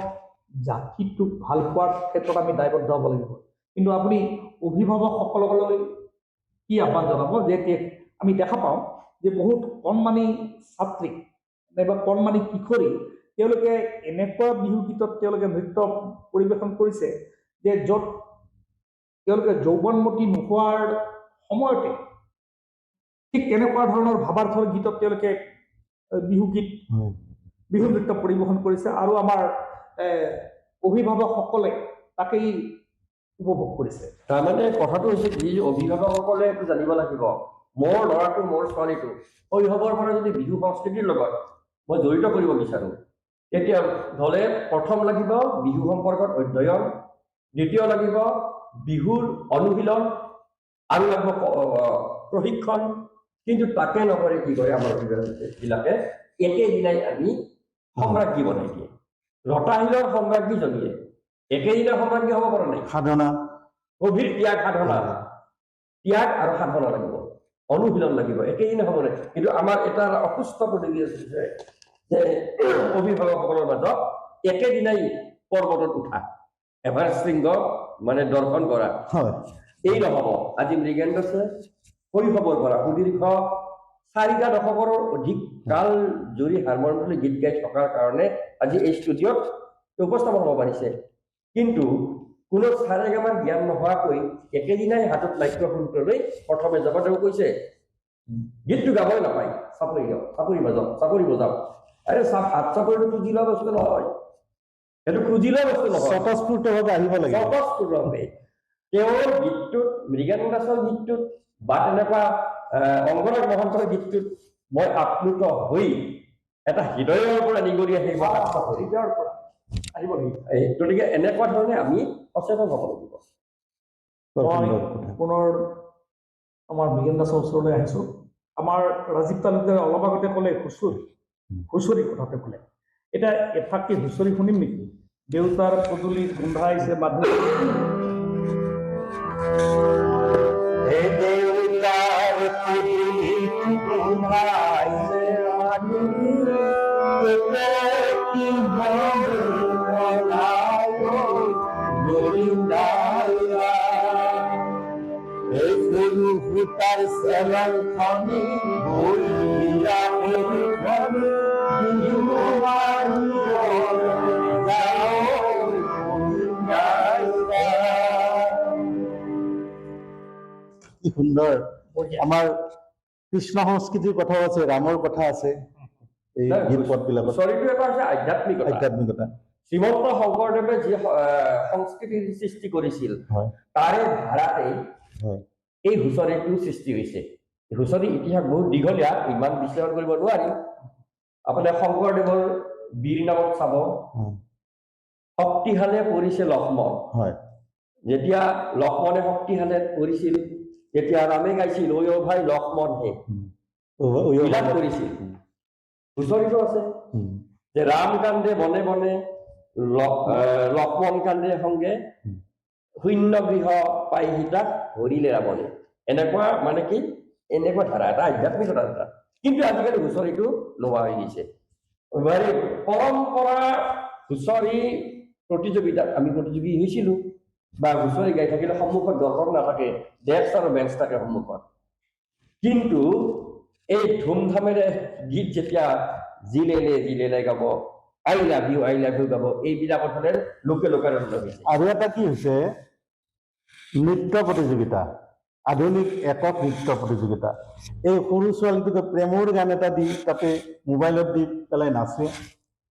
জাতিটোক ভাল পোৱাৰ ক্ষেত্ৰত আমি দায়বদ্ধ হ'ব লাগিব। কিন্তু আপুনি অভিভাৱকসকললৈ কি আহ্বান জনাব যে আমি দেখা পাওঁ যে বহুত কণমানি ছাত্ৰীক নাইবা কণমানি কিশোৰী তেওঁলোকে এনেকুৱা বিহু গীতত তেওঁলোকে নৃত্য পৰিৱেশন কৰিছে যে য'ত তেওঁলোকে যৌৱনমতী নোহোৱাৰ সময়তে ঠিক তেনেকুৱা ধৰণৰ ভাৱাৰ্থৰ গীতত তেওঁলোকে বিহুগীত বিহু নৃত্য পৰিৱেশন কৰিছে আৰু আমাৰ অভিভাৱকসকলে তাকেই উপভোগ কৰিছে। তাৰমানে কথাটো হৈছে কি, অভিভাৱকসকলে এইটো জানিব লাগিব, মোৰ ল'ৰাটো মোৰ ছোৱালীটো শৈশৱৰ পৰা যদি বিহু সংস্কৃতিৰ লগত মই জড়িত কৰিব বিচাৰোঁ, তেতিয়া হ'লে প্ৰথম লাগিব বিহু সম্পৰ্কত অধ্যয়ন, দ্বিতীয় লাগিব বিহুৰ অনুশীলন, আৰু লাগিব প্ৰশিক্ষণ। কিন্তু তাকে নকৰে কি কৰে আমাৰ অভিভাৱকবিলাকে, একেদিনাই আমি সম্ৰাজ্ঞী বনাই দিয়ে। লতাশিলৰ সম্ৰাজ্ঞীজনীয়ে একেদিনাই সম্ৰাজ্ঞী হ'ব পৰা নাই। সাধনা, গভীৰ ত্যাগ সাধনা, ত্যাগ আৰু সাধনা লাগিব, অনুশীলন লাগিব, একেদিনাই হ'ব নাই। কিন্তু আমাৰ এটা অসুস্থ পদ্ধতি আছে যে অভিভাৱকসকলৰ মাজত একেদিনাই পৰ্বতত উঠা, এভাৰেষ্ট শৃংগ মানে দৰ্শন কৰা, এই নহ'ব। আজি মৃগেন্দ্ৰ আছে শৈশৱৰ পৰা সুদীৰ্ঘ 4টা দশকৰো অধিক কাল জুৰি হাৰমনিয়ামলৈ গীত গাই থকাৰ কাৰণে আজি এই ষ্টুডিঅ'ত উপস্থাপন হ'ব পাৰিছে। কিন্তু কোনো চাৰেগামাৰ জ্ঞান নোহোৱাকৈ একেদিনাই হাতত মাইক্ৰফোনটো লৈ প্ৰথমে যাব, তেওঁ কৈছে গীতটো গাবই নাপায়, চাপৰি বজাওক। আৰে হাত চাপৰিটো খুজি লোৱা বস্তু নহয়, সেইটো খুজি লোৱা বস্তু নহয়, স্বতঃস্ফূৰ্তভাৱে আহিব লাগিব। স্বতঃস্ফূৰ্তভাৱে তেওঁৰ গীতটোত, মৃগাংক দাসৰ গীতটোত বা তেনেকুৱা অংগৰাগ মহন্তৰ গীতটোত মই আপ্লুত হৈ এটা হৃদয়ৰ পৰা নিগৰি আহিব, হৃদয়ৰ পৰা আহিব লাগিব। গতিকে এনেকুৱা ধৰণে আমি সচেতন হ'ব লাগিব। মই পুনৰ আমাৰ মৃগেন দাসৰ ওচৰলৈ আহিছোঁ। আমাৰ ৰাজীৱ তালুকদাৰে অলপ আগতে ক'লে হুঁচৰি কথাতে ক'লে, এতিয়া এফাকি হুঁচৰি শুনিম নেকি? দেউতাৰ পদূলিত গোন্ধাইছে মাধুৰী, কি সুন্দৰ। আমাৰ কৃষ্ণ সংস্কৃতিৰ কথাও আছে, ৰামৰ কথা আছে এই গীত পদবিলাকত। হুঁচৰিটো এটা হৈছে আধ্যাত্মিকতা। শ্ৰীমন্ত শংকৰদেৱে যি সংস্কৃতিৰ সৃষ্টি কৰিছিল তাৰে ধাৰাতেই এই হুঁচৰিটোৰ সৃষ্টি হৈছে। হুঁচৰি ইতিহাস বহুত দীঘলীয়া, ইমান বিশ্লেষণ কৰিব নোৱাৰি। আপোনাৰ শংকৰদেৱৰ বীৰ নামত চাব, শক্তিশালে পৰিছে লক্ষ্মণ। যেতিয়া লক্ষ্মণে শক্তিশালে পৰিছিল তেতিয়া ৰামে গাইছিল ঐ অ ভাই লক্ষ্মণ হে, বিলাপ কৰিছিল। হুঁচৰিটো আছে যে ৰাম কান্দে বনে বনে, লক্ষ্মণ কান্দে সংগে, শূন্য গৃহ পাই সীতাক হৰিলে ৰাৱণে। এনেকুৱা মানে কি, এনেকুৱা ধাৰা এটা আধ্যাত্মিকতা এটা। কিন্তু আজিকালি হুঁচৰিটো নোহোৱা হৈ গৈছে। পৰম্পৰা হুঁচৰি প্ৰতিযোগিতাত আমি প্ৰতিযোগী হৈছিলোঁ, বা হুঁচৰি গাই থাকিলে সন্মুখত দৰ্শক নাথাকে, ডেস্ক আৰু বেঞ্চ থাকে সন্মুখত। কিন্তু এই ধুমধামেৰে গীত যেতিয়া জিলেলে গাব, আই লাভ ইউ গাব, এইবিলাকত হ'লে লোকে আনন্দ হৈছে। আৰু এটা কি হৈছে, নৃত্য প্ৰতিযোগিতা, আধুনিক একক নৃত্য প্ৰতিযোগিতা। এই সৰু ছোৱালীটোকে প্ৰেমৰ গান এটা দি তাতে মোবাইলত দি পেলাই নাচে,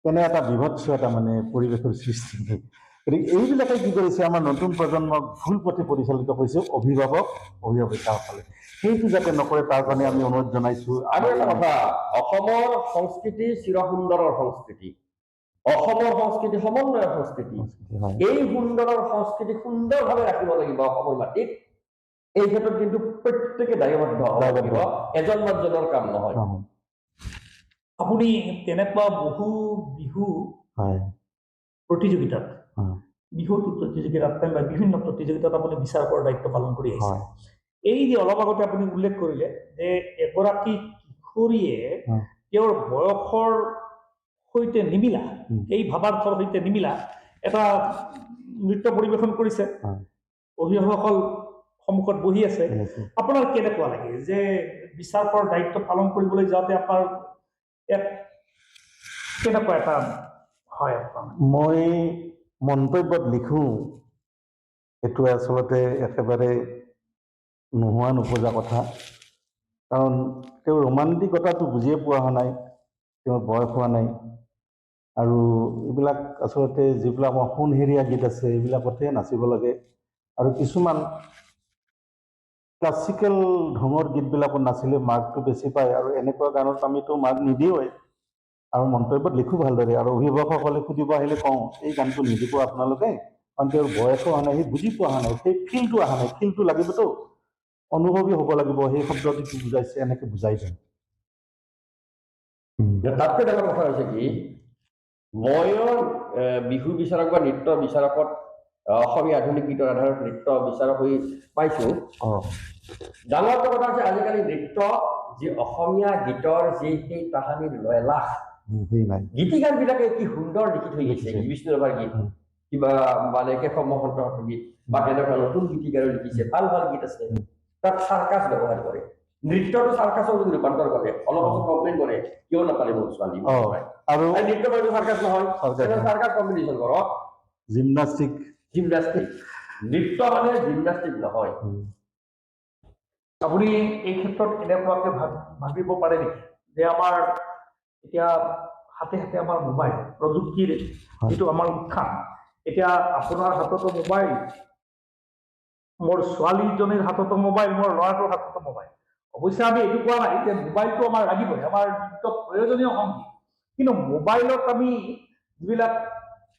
তেনে এটা বিভৎস এটা মানে পৰিৱেশৰ সৃষ্টি হয়। গতিকে এইবিলাকে কি কৰিছে, আমাৰ নতুন প্ৰজন্মক ভুল পথে পৰিচালিত কৰিছে অভিভাৱিকাসকলে। সেইটো যাতে নকৰে তাৰ কাৰণে আমি অনুৰোধ জনাইছোঁ। আৰু এটা কথা, অসমৰ সংস্কৃতি চিৰসুন্দৰৰ সংস্কৃতি, অসমৰ সংস্কৃতি সমন্বয়ৰ সংস্কৃতি। এই সুন্দৰৰ সংস্কৃতি সুন্দৰভাৱে ৰাখিব লাগিব অসমৰ মাটিত। এই ক্ষেত্ৰত কিন্তু প্ৰত্যেকে দায়বদ্ধ হ'ব লাগিব, এজন মাত্ৰজনৰ কাম নহয়। আপুনি তেনেকুৱা বহু বিহু প্ৰতিযোগিতাত, বিহু প্ৰতিযোগিতাত বা বিভিন্ন প্ৰতিযোগিতাত আপুনি বিচাৰকৰ দায়িত্ব পালন কৰি আহিছে। এই যে অলপ আগতে আপুনি উল্লেখ কৰিলে যে এগৰাকী কিশোৰীয়ে তেওঁৰ বয়সৰ সৈতে নিমিলা, এই ভাৱাৰ্থৰ সৈতে নিমিলা এটা নৃত্য পৰিৱেশন কৰিছে, অভিভাৱকসকল সন্মুখত বহি আছে। আপোনাৰ কেনেকুৱা লাগে যে বিচাৰকৰ দায়িত্ব পালন কৰিবলৈ যাওঁতে আপোনাৰ কেনেকুৱা এটা হয়? মই মন্তব্যত লিখোঁ, এইটো আচলতে একেবাৰে নোহোৱা নোপোজা কথা, কাৰণ তেওঁৰ ৰোমান্টিকতাটো বুজিয়ে পোৱা হোৱা নাই, তেওঁৰ বয়স হোৱা নাই। আৰু এইবিলাক আচলতে যিবিলাক আমাৰ সোণহেৰীয়া গীত আছে এইবিলাকতহে নাচিব লাগে। আৰু কিছুমান ক্লাছিকেল ঢঙৰ গীতবিলাকত নাচিলে মাৰ্কটো বেছি পায়, আৰু এনেকুৱা গানত আমিতো মাৰ্ক নিদিওঁৱেই। আৰু মন্তব্যত লিখোঁ ভালদৰে, আৰু অভিভাৱকসকলে সুধিব আহিলে কওঁ এই গানটো নিদিব আপোনালোকে, কাৰণ তেওঁৰ বয়সো অহা নাই, সি বুজি পোৱা হোৱা নাই, সেই ফিলটো অহা নাই। ফিলটো লাগিবতো, অনুভৱী হ'ব লাগিব, সেই শব্দটো কি বুজাইছে এনেকৈ বুজাই দিওঁ। তাতকৈ ডাঙৰ কথা হৈছে কি, ময়ো বিহু বিচাৰক বা নৃত্য বিচাৰকত অসমীয়া আধুনিক গীতৰ আধাৰত নৃত্য বিচাৰক হৈ পাইছোঁ। ডাঙৰ এটা কথা হৈছে আজিকালি নৃত্য যি অসমীয়া গীতৰ যি সেই তাহানিৰ লয়লাস, গীতিকাৰবিলাকে কি সুন্দৰ লিখি থৈ গৈছে। বিষ্ণু ৰাভাৰ গীত, কিবা মানে কেশৱ মহন্তৰ গীত বা তেনেকুৱা নতুন গীতিকাৰে লিখিছে, ভাল ভাল গীত আছে। তাত চাৰ্কাছ ব্যৱহাৰ কৰে, নৃত্যটো চাৰ্কাছৰ যদি ৰূপান্তৰ কৰে। অলপ বছৰ কমপ্লেইন কৰে কিয় নাপালে মোৰ ছোৱালী, আৰু নৃত্য কৰিলে চাৰ্কাছ নহয়, চাৰ্কাছ কম্পিটিশ্যন কৰক, জিমনাষ্টিক। নৃত্য মানে জিমনাষ্টিক নহয়। আপুনি এই ক্ষেত্ৰত এনেকুৱাকে ভাবিব পাৰে নেকি যে আমাৰ এতিয়া হাতে হাতে আমাৰ মোবাইল প্ৰযুক্তিৰ যিটো আমাৰ উত্থান, এতিয়া আপোনাৰ হাততো মোবাইল, মোৰ ছোৱালীজনীৰ হাততো মোবাইল, মোৰ ল'ৰাটোৰ হাততো মোবাইল। অৱশ্যে আমি এইটো কোৱা নাই যে মোবাইলটো আমাৰ লাগিবই, আমাৰ নৃত্য প্ৰয়োজনীয় সংগী, কিন্তু মোবাইলত আমি যিবিলাক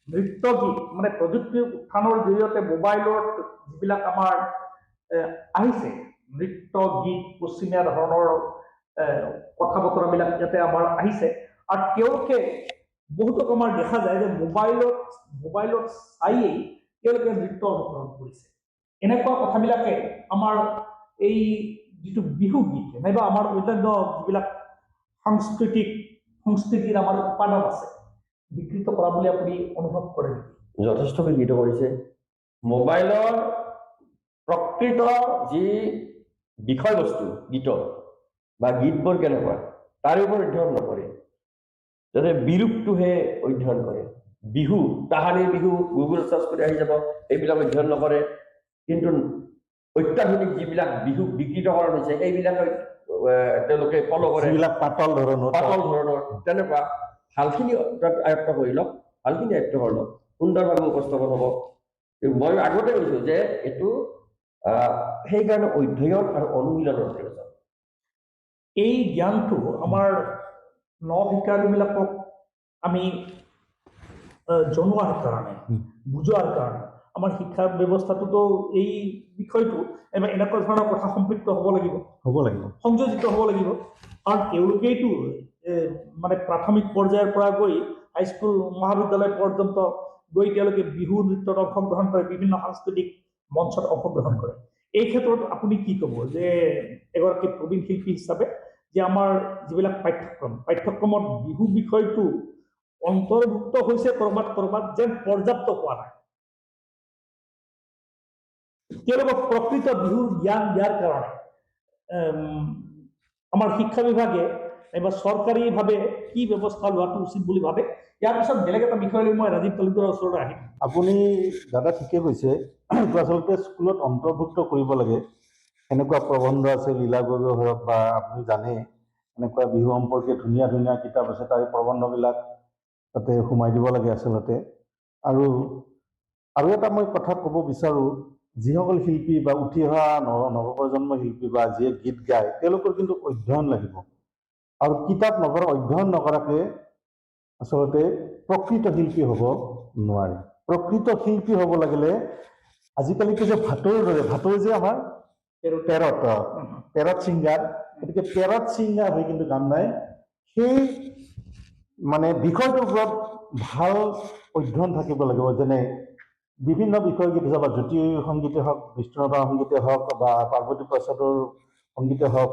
নৃত্য গীত মানে প্ৰযুক্তিৰ উত্থানৰ জৰিয়তে মোবাইলত যিবিলাক আমাৰ আহিছে নৃত্য গীত, পশ্চিমীয়া ধৰণৰ কথা বতৰাবিলাক ইয়াতে আমাৰ আহিছে, আৰু তেওঁলোকে বহুতক আমাৰ দেখা যায় যে মোবাইলত চায়েই তেওঁলোকে নৃত্য অনুকৰণ কৰিছে। এনেকুৱা কথাবিলাকে আমাৰ এই যিটো বিহু গীত নাইবা আমাৰ অন্যান্য যিবিলাক সংস্কৃতিৰ আমাৰ উপাদান আছে বিকৃত কৰা বুলি আপুনি অনুভৱ কৰে নেকি? যথেষ্ট বিকৃত কৰিছে। মোবাইলৰ প্ৰকৃত যি বিষয়বস্তু গীতৰ বা গীতবোৰ কেনেকুৱা তাৰ ওপৰত অধ্যয়ন নকৰে, যাতে বিৰূপটোহে অধ্যয়ন কৰে। বিহু, তাহানিৰ বিহু গুগল চাৰ্চ কৰি আহি যাব, এইবিলাক অধ্যয়ন নকৰে। কিন্তু অত্যাধুনিক যিবিলাক বিহু বিকৃতকৰণ হৈছে সেইবিলাক তেওঁলোকে ফল' কৰে, পাতল ধৰণৰ তেনেকুৱা। ভালখিনি আয়ত্ত কৰি লওক, ভালখিনি আয়ত্ত কৰি লওক, সুন্দৰভাৱে উপস্থাপন হ'ব। মই আগতে কৈছোঁ যে এইটো সেইকাৰণে অধ্যয়ন আৰু অনুশীলনৰ প্ৰয়োজন। এই জ্ঞানটো আমাৰ নশিক্ষাৰ্থীবিলাকক আমি জনোৱাৰ কাৰণে, বুজোৱাৰ কাৰণে আমাৰ শিক্ষা ব্যৱস্থাটোতো এই বিষয়টো এনেকুৱা ধৰণৰ কথা সম্পৃক্ত হ'ব লাগিব, সংযোজিত হ'ব লাগিব। কাৰণ তেওঁলোকেইতো মানে প্ৰাথমিক পৰ্যায়ৰ পৰা গৈ হাইস্কুল মহাবিদ্যালয় পৰ্যন্ত গৈ তেওঁলোকে বিহু নৃত্যত অংশগ্ৰহণ কৰে, বিভিন্ন সাংস্কৃতিক মঞ্চত অংশগ্ৰহণ কৰে। এই ক্ষেত্ৰত আপুনি কি ক'ব যে এগৰাকী প্ৰবীণ শিল্পী হিচাপে যে আমাৰ যিবিলাক পাঠ্যক্ৰমত বিহু বিষয়টো অন্তৰ্ভুক্ত হৈছে ক'ৰবাত যেন পৰ্যাপ্ত হোৱা নাই, তেওঁলোকক প্ৰকৃত বিহুৰ জ্ঞান দিয়াৰ কাৰণে আমাৰ শিক্ষা বিভাগে নাইবা চৰকাৰীভাৱে কি ব্যৱস্থা লোৱাটো উচিত বুলি ভাবে? ইয়াৰ পিছত বেলেগ এটা বিষয় লৈ মই ৰাজীৱ তালুকদাৰৰ ওচৰলৈ আহিম। আপুনি দাদা ঠিকে কৈছে, এইটো আচলতে স্কুলত অন্তৰ্ভুক্ত কৰিব লাগে। এনেকুৱা প্ৰবন্ধ আছে, লীলা গগৈ হওক বা আপুনি জানে এনেকুৱা বিহু সম্পৰ্কে ধুনীয়া ধুনীয়া কিতাপ আছে, তাৰ প্ৰবন্ধবিলাক তাতে সোমাই দিব লাগে আচলতে। আৰু এটা মই কথা ক'ব বিচাৰোঁ, যিসকল শিল্পী বা উঠি অহা নৱপ্ৰজন্মৰ শিল্পী বা যিয়ে গীত গায় তেওঁলোকৰ কিন্তু অধ্যয়ন লাগিব। আৰু কিতাপ নপঢ়া, অধ্যয়ন নকৰাকৈ আচলতে প্ৰকৃত শিল্পী হ'ব নোৱাৰে। প্ৰকৃত শিল্পী হ'ব লাগিলে আজিকালিতো যে ভাটৌৰ যে আমাৰ পেৰট ছিংগাৰ, গতিকে পেৰট ছিংগাৰ হৈ কিন্তু কাম নাই। সেই মানে বিষয়টোৰ ওপৰত ভাল অধ্যয়ন থাকিব লাগিব। যেনে বিভিন্ন বিষয় গীত বা জ্যোতি সংগীতে হওক, বিষ্ণুৰাভা সংগীতে হওক বা পাৰ্বতী প্ৰসাদৰ সংগীতে হওক,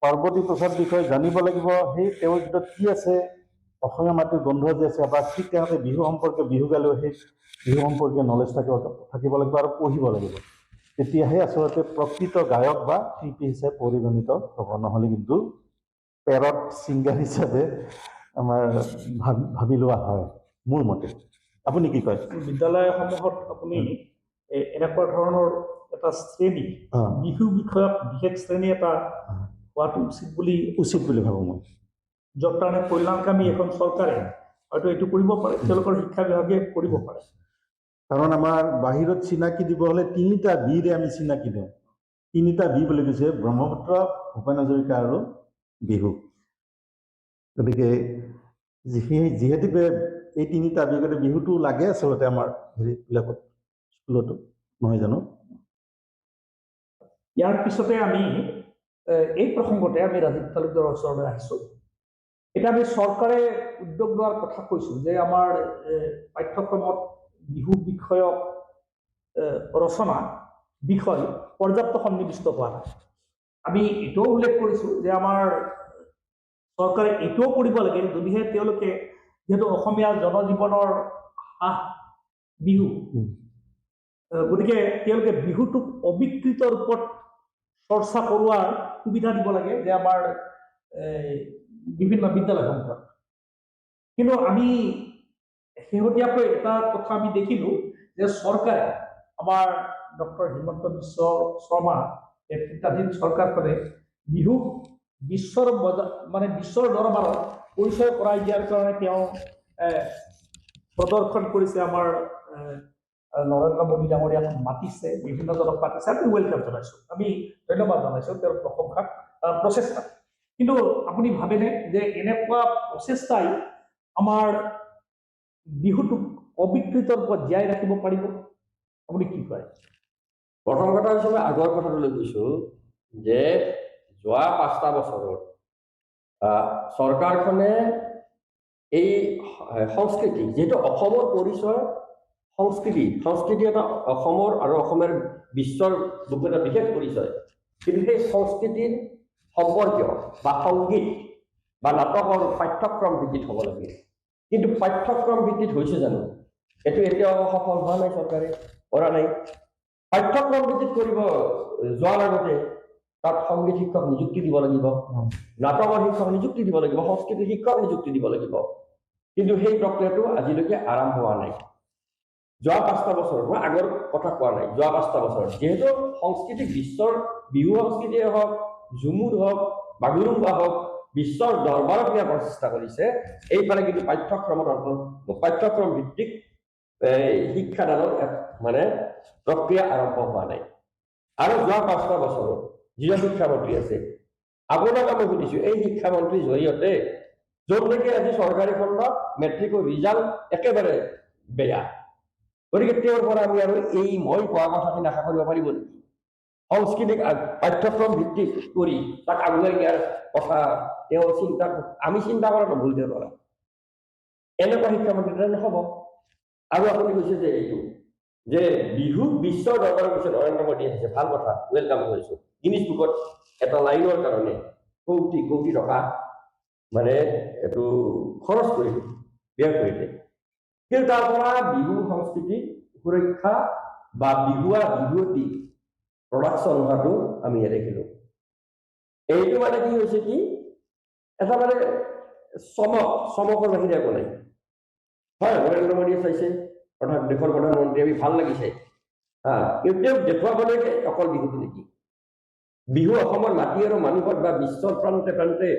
পাৰ্বতী প্ৰসাদ বিষয়ে জানিব লাগিব। সেই তেওঁৰ গীতত কি আছে, অসমীয়া মাটিৰ গোন্ধ যে আছে, বা ঠিক তেনেকৈ বিহু সম্পৰ্কে বিহু গালেও সেই বিহু সম্পৰ্কে নলেজ থাকিব লাগিব আৰু পঢ়িব লাগিব। তেতিয়াহে আচলতে প্ৰকৃত গায়ক বা শিল্পী হিচাপে পৰিগণিত হ'ব। নহ'লে কিন্তু পেৰট ছিংগাৰ হিচাপে আমাৰ ভাবি লোৱা হয় মোৰ মতে। আপুনি কি কয়? বিদ্যালয়সমূহত আপুনি এনেকুৱা ধৰণৰ এটা শ্ৰেণী, বিহু বিষয়ক বিশেষ শ্ৰেণী এটা হোৱাটো উচিত বুলি ভাবোঁ মই। য'ত কাৰণে কল্যাণকামী এখন চৰকাৰে হয়তো এইটো কৰিব পাৰে, তেওঁলোকৰ শিক্ষা বিভাগে কৰিব পাৰে। কাৰণ আমাৰ বাহিৰত চিনাকি দিব হ'লে 3টা বিৰে আমি চিনাকি দিওঁ। 3টা বি বুলি কৈছে, ব্ৰহ্মপুত্ৰ, ভূপেন হাজৰিকা আৰু বিহু। গতিকে যিহেতুকে এই 3টা বি, গতিকে বিহুটো লাগে আচলতে আমাৰ হেৰিবিলাকত, স্কুলতো, নহয় জানো? ইয়াৰ পিছতে আমি এই প্ৰসংগতে আমি ৰাজীৱ তালুকদাৰৰ ওচৰলৈ আহিছোঁ। এতিয়া আমি চৰকাৰে উদ্যোগ লোৱাৰ কথা কৈছোঁ যে আমাৰ পাঠ্যক্ৰমত বিহু বিষয়ক ৰচনা বিষয় পৰ্যাপ্ত সন্নিৱিষ্ট হোৱা নাই। আমি এইটোও উল্লেখ কৰিছোঁ যে আমাৰ চৰকাৰে এইটোও কৰিব লাগে, যদিহে তেওঁলোকে যিহেতু অসমীয়া জনজীৱনৰ বিহু, গতিকে তেওঁলোকে বিহুটোক অবিকৃত ৰূপত চৰ্চা কৰোৱাৰ সুবিধা দিব লাগে যে আমাৰ বিভিন্ন বিদ্যালয়সমূহত। কিন্তু আমি শেহতীয়াকৈ এটা কথা আমি দেখিলোঁ যে চৰকাৰে, আমাৰ ডক্টৰ হিমন্ত বিশ্ব শৰ্মা নেতৃত্বাধীন চৰকাৰখনে বিহুক বিশ্বৰ দৰবাৰত পৰিচয় কৰাই দিয়াৰ কাৰণে তেওঁ প্ৰদৰ্শন কৰিছে। আমাৰ নৰেন্দ্ৰ মোদী ডাঙৰীয়াক মাতিছে, বিভিন্নজনক মাতিছে, আমি ৱেলকাম জনাইছোঁ, আমি ধন্যবাদ জনাইছোঁ তেওঁৰ প্ৰশংসাত, প্ৰচেষ্টা। কিন্তু আপুনি ভাবেনে যে এনেকুৱা প্ৰচেষ্টাই আমাৰ বিহুটোক অবিকৃত ৰূপত জীয়াই ৰাখিব পাৰিব? আপুনি কি কয়? প্ৰথম কথা হিচাপে আগৰ কথাটোলৈ কৈছোঁ যে যোৱা 5টা বছৰত চৰকাৰখনে এই সংস্কৃতি, যিহেতু অসমৰ পৰিচয় সংস্কৃতি এটা অসমৰ আৰু অসমৰ বিশ্বৰ বুকুত এটা বিশেষ পৰিচয়, কিন্তু সেই সংস্কৃতিৰ সম্পৰ্কীয় বা সংগীত বা নাটকৰ পাঠ্যক্ৰম ভিত্তিত হ'ব লাগে। কিন্তু পাঠ্যক্ৰম ভিত্তিত হৈছে জানো? এইটো এতিয়াও সফল হোৱা নাই, চৰকাৰে কৰা নাই। পাঠ্যক্ৰম ভিত্তিত কৰিব যোৱাৰ আগতে তাত সংগীত শিক্ষক নিযুক্তি দিব লাগিব, নাটকৰ শিক্ষক নিযুক্তি দিব লাগিব, সংস্কৃতিৰ শিক্ষক নিযুক্তি দিব লাগিব। কিন্তু সেই প্ৰক্ৰিয়াটো আজিলৈকে আৰম্ভ হোৱা নাই। যোৱা 5টা বছৰত, মই আগৰ কথা কোৱা নাই, যোৱা 5টা বছৰত যিহেতু সংস্কৃতিক বিশ্বৰ বিহু সংস্কৃতিয়ে হওক, ঝুমুৰ হওক, বাগৰুম্বা হওক, বিশ্বৰ দৰবাৰত নিয়াৰ চেষ্টা কৰিছে, এইফালে কিন্তু পাঠ্যক্ৰম ভিত্তিক শিক্ষাদানৰ মানে প্ৰক্ৰিয়া আৰম্ভ হোৱা নাই। আৰু যোৱা 5টা বছৰত যিজন শিক্ষামন্ত্ৰী আছে, আপোনাক আমি সুধিছোঁ, এই শিক্ষামন্ত্ৰীৰ জৰিয়তে য'ত নেকি আজি চৰকাৰী খণ্ডত মেট্ৰিকৰ ৰিজাল্ট একেবাৰে বেয়া, গতিকে তেওঁৰ পৰা আমি আৰু মই কোৱা কথাখিনি আশা কৰিব পাৰিব নেকি? সংস্কৃতিক পাঠ্যক্ৰম ভিত্তিক কৰি তাক আগুৱাই নিয়াৰ কথা আমি চিন্তা কৰাটো ভুল তেওঁৰ পৰা। এনেকুৱা শিক্ষামন্ত্ৰী নহ'ব। আৰু আপুনি কৈছে যে এইটো যে বিহু বিশ্বৰ দৰবাৰত কৈছে নৰেন্দ্ৰ মোদী আহিছে, ভাল কথা, ৱেলকাম কৰিছোঁ। গিনিজ বুকত এটা লাইনৰ কাৰণে কোটি টকা মানে এইটো খৰচ কৰিলে, ব্যয় কৰিলে। কিন্তু তাৰ পৰা বিহু সংস্কৃতি সুৰক্ষা বা বিহুৱতী প্ৰডাকশ্যন হোৱাটো আমি দেখিলোঁ। এইটো মানে কি হৈছে, কি এটা মানে চমকৰ বাহিৰে একো নাই। হয়, নৰেন্দ্ৰ মোদীয়ে চাইছে, অৰ্থাৎ দেশৰ প্ৰধানমন্ত্ৰী, আমি ভাল লাগিছে, কিন্তু তেওঁক দেখুৱাবলৈকে অকল বিহুটো নেকি? বিহু অসমৰ মাটি আৰু মানুহত বা বিশ্বৰ প্ৰান্তে প্ৰান্তে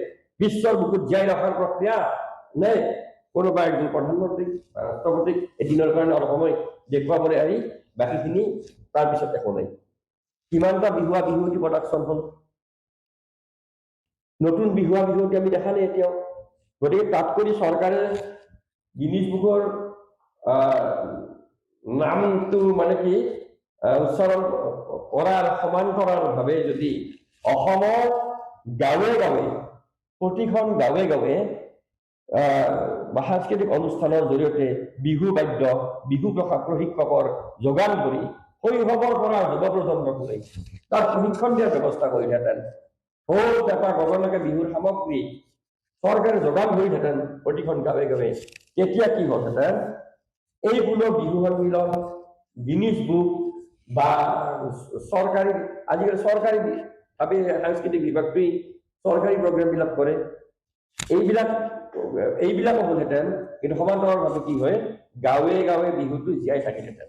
বিশ্বৰ বুকুত জীয়াই ৰখাৰ প্ৰক্ৰিয়া নে কোনোবা একজন প্ৰধানমন্ত্ৰী বা ৰাষ্ট্ৰপতিক এদিনৰ কাৰণে অলপ সময় দেখুৱাবলৈ আহি বাকীখিনি তাৰপিছত একো নাই? কিমানটা বিহুৱতী প্ৰডাকশ্যন হ'ল, নতুন বিহুৱতী আমি দেখা নাই এতিয়াও। গতিকে তাত কৰি চৰকাৰে গিনিজ বুকৰ নামটো মানে কি উচ্চাৰণ কৰাৰ সমান্তৰালভাৱে যদি অসমৰ গাঁৱে গাঁৱে, প্ৰতিখন গাঁৱে গাঁৱে বা সাংস্কৃতিক অনুষ্ঠানৰ জৰিয়তে বিহু বাদ্য বিহু প্ৰশিক্ষকৰ যোগান কৰি শৈশৱৰ পৰা যুৱ প্ৰজন্মক তাৰ প্ৰশিক্ষণ দিয়াৰ ব্যৱস্থা কৰিলেহেঁতেন ঢোল পেঁপা গগনাকে বিহুৰ সামগ্ৰী চৰকাৰে যোগান ধৰিলেহেঁতেন প্ৰতিখন গাঁৱে গাঁৱে তেতিয়া কি হ'লহেঁতেন এইবোৰৰ বিহু সন্মিলন গিনিজ বুক বা চৰকাৰী আজিকালি চৰকাৰী ভাৱে সাংস্কৃতিক বিভাগটোৱেই চৰকাৰী প্ৰগ্ৰেমবিলাক কৰে এইবিলাক হ'লহেঁতেন কিন্তু সমান্তৰালভাৱে কি হয় গাঁৱে গাঁৱে বিহুটো জীয়াই থাকিলহেঁতেন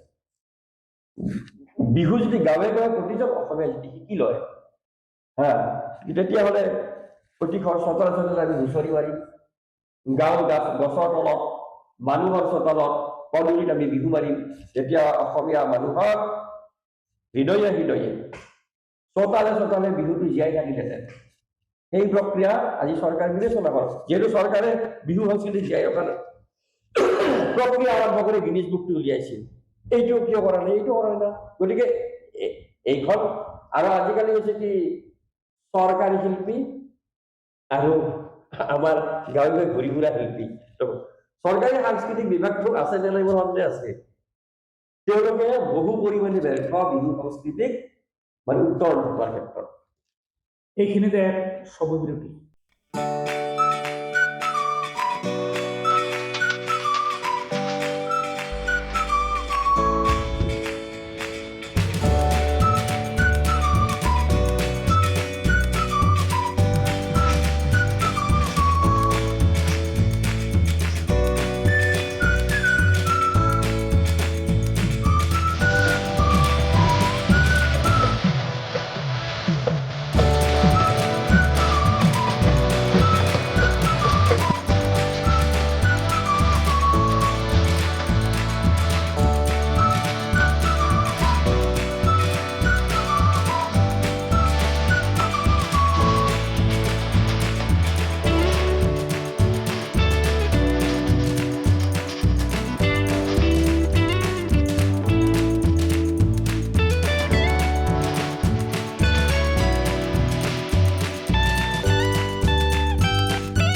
বিহু যদি গাঁৱে গাঁৱে প্ৰতিজন অসমীয়া যদি শিকি লয় হা তেতিয়াহ'লে প্ৰতি চতৰা আমি হুঁচৰি মাৰিম গাঁও গছৰ তলত মানুহৰ চোতালত পদূলিত আমি বিহু মাৰিম তেতিয়া অসমীয়া মানুহৰ হৃদয়ে হৃদয়ে চোতালে চোতালে বিহুটো জীয়াই থাকিলহেঁতেন সেই প্ৰক্ৰিয়া আজি চৰকাৰে বিবেচনা কৰে যিহেতু চৰকাৰে বিহু সংস্কৃতি জীয়াই ৰখাৰ প্ৰক্ৰিয়া আৰম্ভ কৰি গিনিজ বুকটো উলিয়াইছিল এইটো কিয় কৰা নাই এইটো কৰা নাই গতিকে এইখন আৰু আজিকালি হৈছে কি চৰকাৰী শিল্পী আৰু আমাৰ গাঁৱে গাঁৱে ঘূৰি ফুৰা শিল্পী চৰকাৰী সাংস্কৃতিক বিভাগটো আছে নে নাই মোৰ সন্দেহ আছে তেওঁলোকে বহু পৰিমাণে ব্যৰ্থ বিহু সংস্কৃতিক মানে উত্তৰ হোৱাৰ ক্ষেত্ৰত এইখিনিতে এক ছবিবিৰতি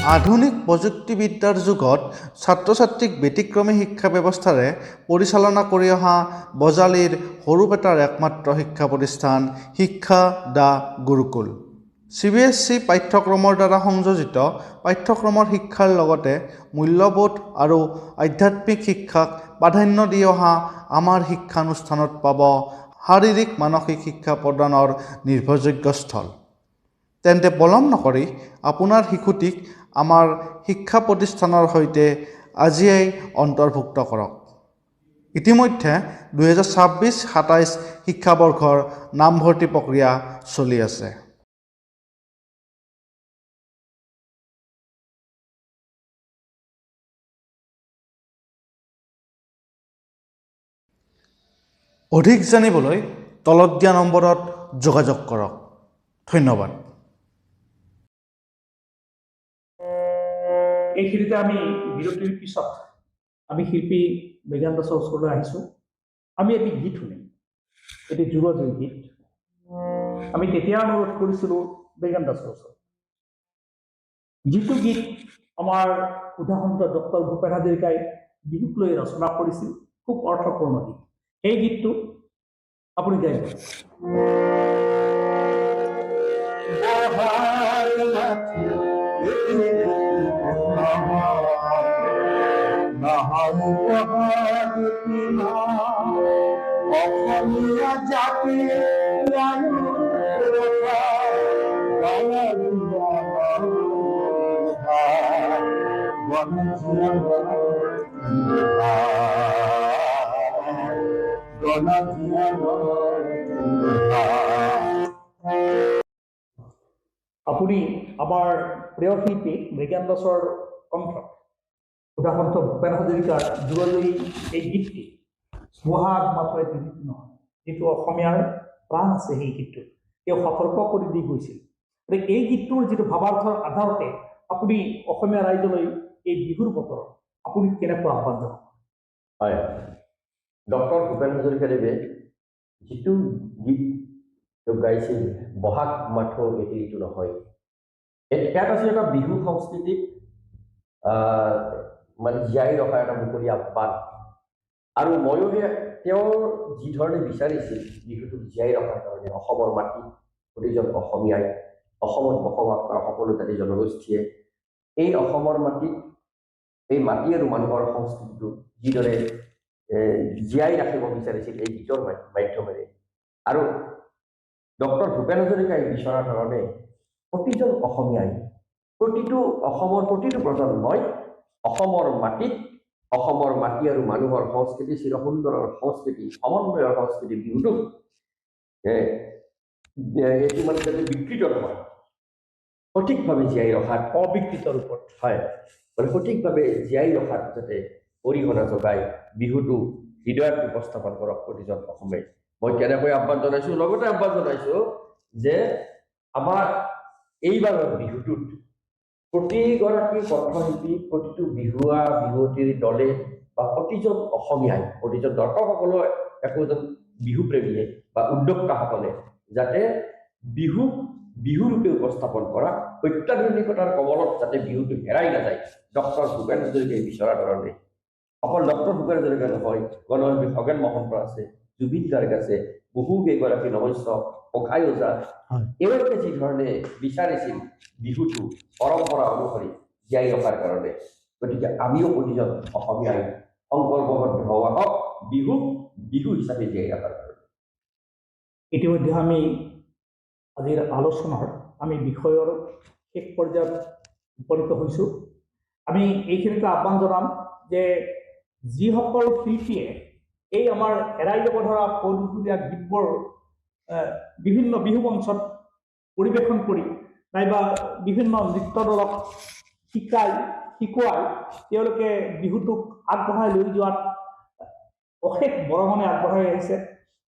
আধুনিক প্ৰযুক্তিবিদ্যাৰ যুগত ছাত্ৰ ছাত্ৰীক ব্যতিক্ৰমী শিক্ষা ব্যৱস্থাৰে পৰিচালনা কৰি অহা বজালীৰ সৰুপেটাৰ একমাত্ৰ শিক্ষা প্ৰতিষ্ঠান শিক্ষা দা গুৰুকুল CBSE পাঠ্যক্ৰমৰ দ্বাৰা সংযোজিত পাঠ্যক্ৰমৰ শিক্ষাৰ লগতে মূল্যবোধ আৰু আধ্যাত্মিক শিক্ষাক প্ৰাধান্য দি অহা আমাৰ শিক্ষানুষ্ঠানত পাব শাৰীৰিক মানসিক শিক্ষা প্ৰদানৰ নিৰ্ভৰযোগ্য স্থল তেন্তে পলম নকৰি আপোনাৰ শিশুটিক আমাৰ শিক্ষা প্ৰতিষ্ঠানৰ সৈতে আজিয়েই অন্তৰ্ভুক্ত কৰক ইতিমধ্যে 2026-27 শিক্ষাবৰ্ষৰ নামভৰ্তি প্ৰক্ৰিয়া চলি আছে অধিক জানিবলৈ তলত দিয়া নম্বৰত যোগাযোগ কৰক ধন্যবাদ এইখিনিতে আমি বিৰতিৰ পিছত আমি শিল্পী মৃগান দাসৰ ওচৰলৈ আহিছোঁ আমি এটি গীত শুনিম এটি যুগজয়ী গীত আমি তেতিয়া অনুৰোধ কৰিছিলোঁ মৃগান দাসৰ ওচৰত যিটো গীত আমাৰ সুধাসন্ত ডক্টৰ ভূপেন হাজৰিকাই বিহুক লৈ ৰচনা কৰিছিল খুব অৰ্থপূৰ্ণ গীত এই গীতটো আপুনি গাইব অসমীয়া জাতি আপুনি আমাৰ প্ৰিয় শিল্পী মৃগান দাসৰ কণ্ঠত সুধাকণ্ঠ ভূপেন হাজৰিকাৰ যুগজয়ী এই গীতটি বহাগ মাথোঁ এটি গীত নহয় যিটো অসমীয়াৰ প্ৰাণ আছে সেই গীতটোত তেওঁ সতৰ্ক কৰি দি গৈছিল এই গীতটোৰ যিটো ভাৱাৰ্থৰ আধাৰতে আপুনি অসমীয়া ৰাইজলৈ এই বিহুৰ বতৰত আপুনি কেনেকুৱা আহ্বান জনাব হয় ডক্টৰ ভূপেন হাজৰিকাদেৱে যিটো গীত তেওঁ গাইছিল বহাগ মাথোঁ এটি ঋতু নহয় ইয়াত আছিল এটা বিহু সংস্কৃতিক মানে জীয়াই ৰখাৰ এটা মুকলি আহ্বান আৰু ময়ো তেওঁৰ যি ধৰণে বিচাৰিছিল বিহুটোক জীয়াই ৰখাৰ কাৰণে অসমৰ মাটি প্ৰতিজন অসমীয়াই অসমত বসবাস কৰা সকলো জাতি জনগোষ্ঠীয়ে এই অসমৰ মাটিত এই মাটি আৰু মানুহৰ সংস্কৃতিটো যিদৰে জীয়াই ৰাখিব বিচাৰিছিল এই গীতৰ মাধ্যমেৰে আৰু ডক্টৰ ভূপেন হাজৰিকাই বিচৰা ধৰণে প্ৰতিজন অসমীয়াই প্ৰতিটো অসমৰ প্ৰতিটো প্ৰজন্মই অসমৰ মাটিত অসমৰ মাটি আৰু মানুহৰ সংস্কৃতি চিৰসুন্দৰৰ সংস্কৃতি সমন্বয়ৰ সংস্কৃতি বিহুটোক এইটো মানে যাতে বিকৃত নহয় সঠিকভাৱে জীয়াই ৰখাত অবিকৃত ৰূপত হয় মানে সঠিকভাৱে জীয়াই ৰখাত যাতে অৰিহণা যোগাই বিহুটো হৃদয়ত উপস্থাপন কৰক প্ৰতিজন অসমীয়াই মই কেনেকৈ আহ্বান জনাইছোঁ লগতে আহ্বান জনাইছোঁ যে আমাৰ এইবাৰৰ বিহুটোত প্ৰতিগৰাকী কণ্ঠশিল্পী প্ৰতিটো বিহুৱা বিহুৱতীৰ দলে বা প্ৰতিজন অসমীয়াই প্ৰতিজন দৰ্শকসকলৰ একোজন বিহুপ্ৰেমীয়ে বা উদ্যোক্তাসকলে যাতে বিহুক বিহুৰূপে উপস্থাপন কৰা অত্যাধুনিকতাৰ কবলত যাতে বিহুটো হেৰাই নাযায় ডক্টৰ ভূপেন হাজৰিকাই বিচৰা ধৰণে অকল ডক্টৰ ভূপেন হাজৰিকা নহয় গণশিল্পী খগেন মহন্ত আছে জুবিন গাৰ্গ আছে বহু কেইগৰাকী নমস্য পখাই ওজা এওঁলোকে যি ধৰণে বিচাৰিছিল বিহুটো পৰম্পৰা অনুসৰি জীয়াই ৰখাৰ কাৰণে গতিকে আমিও প্ৰতিজন অসমীয়াই সংকল্পবদ্ধ হোৱা হওক বিহুক বিহু হিচাপে জীয়াই ৰখাৰ কাৰণে ইতিমধ্যে আমি আজিৰ আলোচনাৰ আমি বিষয়ৰ শেষ পৰ্যায়ত উপনীত হৈছোঁ আমি এইখিনিতে আহ্বান জনাম যে যিসকল শিল্পীয়ে এই আমাৰ হেৰাই যাব ধৰা পদূলীয়া গীতবোৰ বিভিন্ন বিহু মঞ্চত পৰিৱেশন কৰি নাইবা বিভিন্ন নৃত্য দলক শিকোৱাই তেওঁলোকে বিহুটোক আগবঢ়াই লৈ যোৱাত অশেষ বৰঙণি আগবঢ়াই আহিছে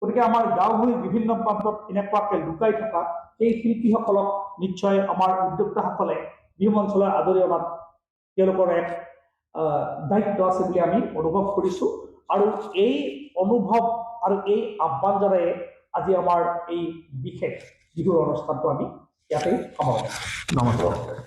গতিকে আমাৰ গাঁও ভূঁই বিভিন্ন প্ৰান্তত এনেকুৱাকৈ লুকাই থকা সেই শিল্পীসকলক নিশ্চয় আমাৰ উদ্যোক্তাসকলে বিহু মঞ্চলৈ আদৰি অনাত তেওঁলোকৰ এক দায়িত্ব আছে বুলি আমি অনুভৱ কৰিছোঁ আৰু এই অনুভৱ আৰু এই আহ্বান জনাই আজি আমাৰ এই বিশেষ বিহুৰ অনুষ্ঠানটো আমি ইয়াতেই সামৰণি নমস্কাৰ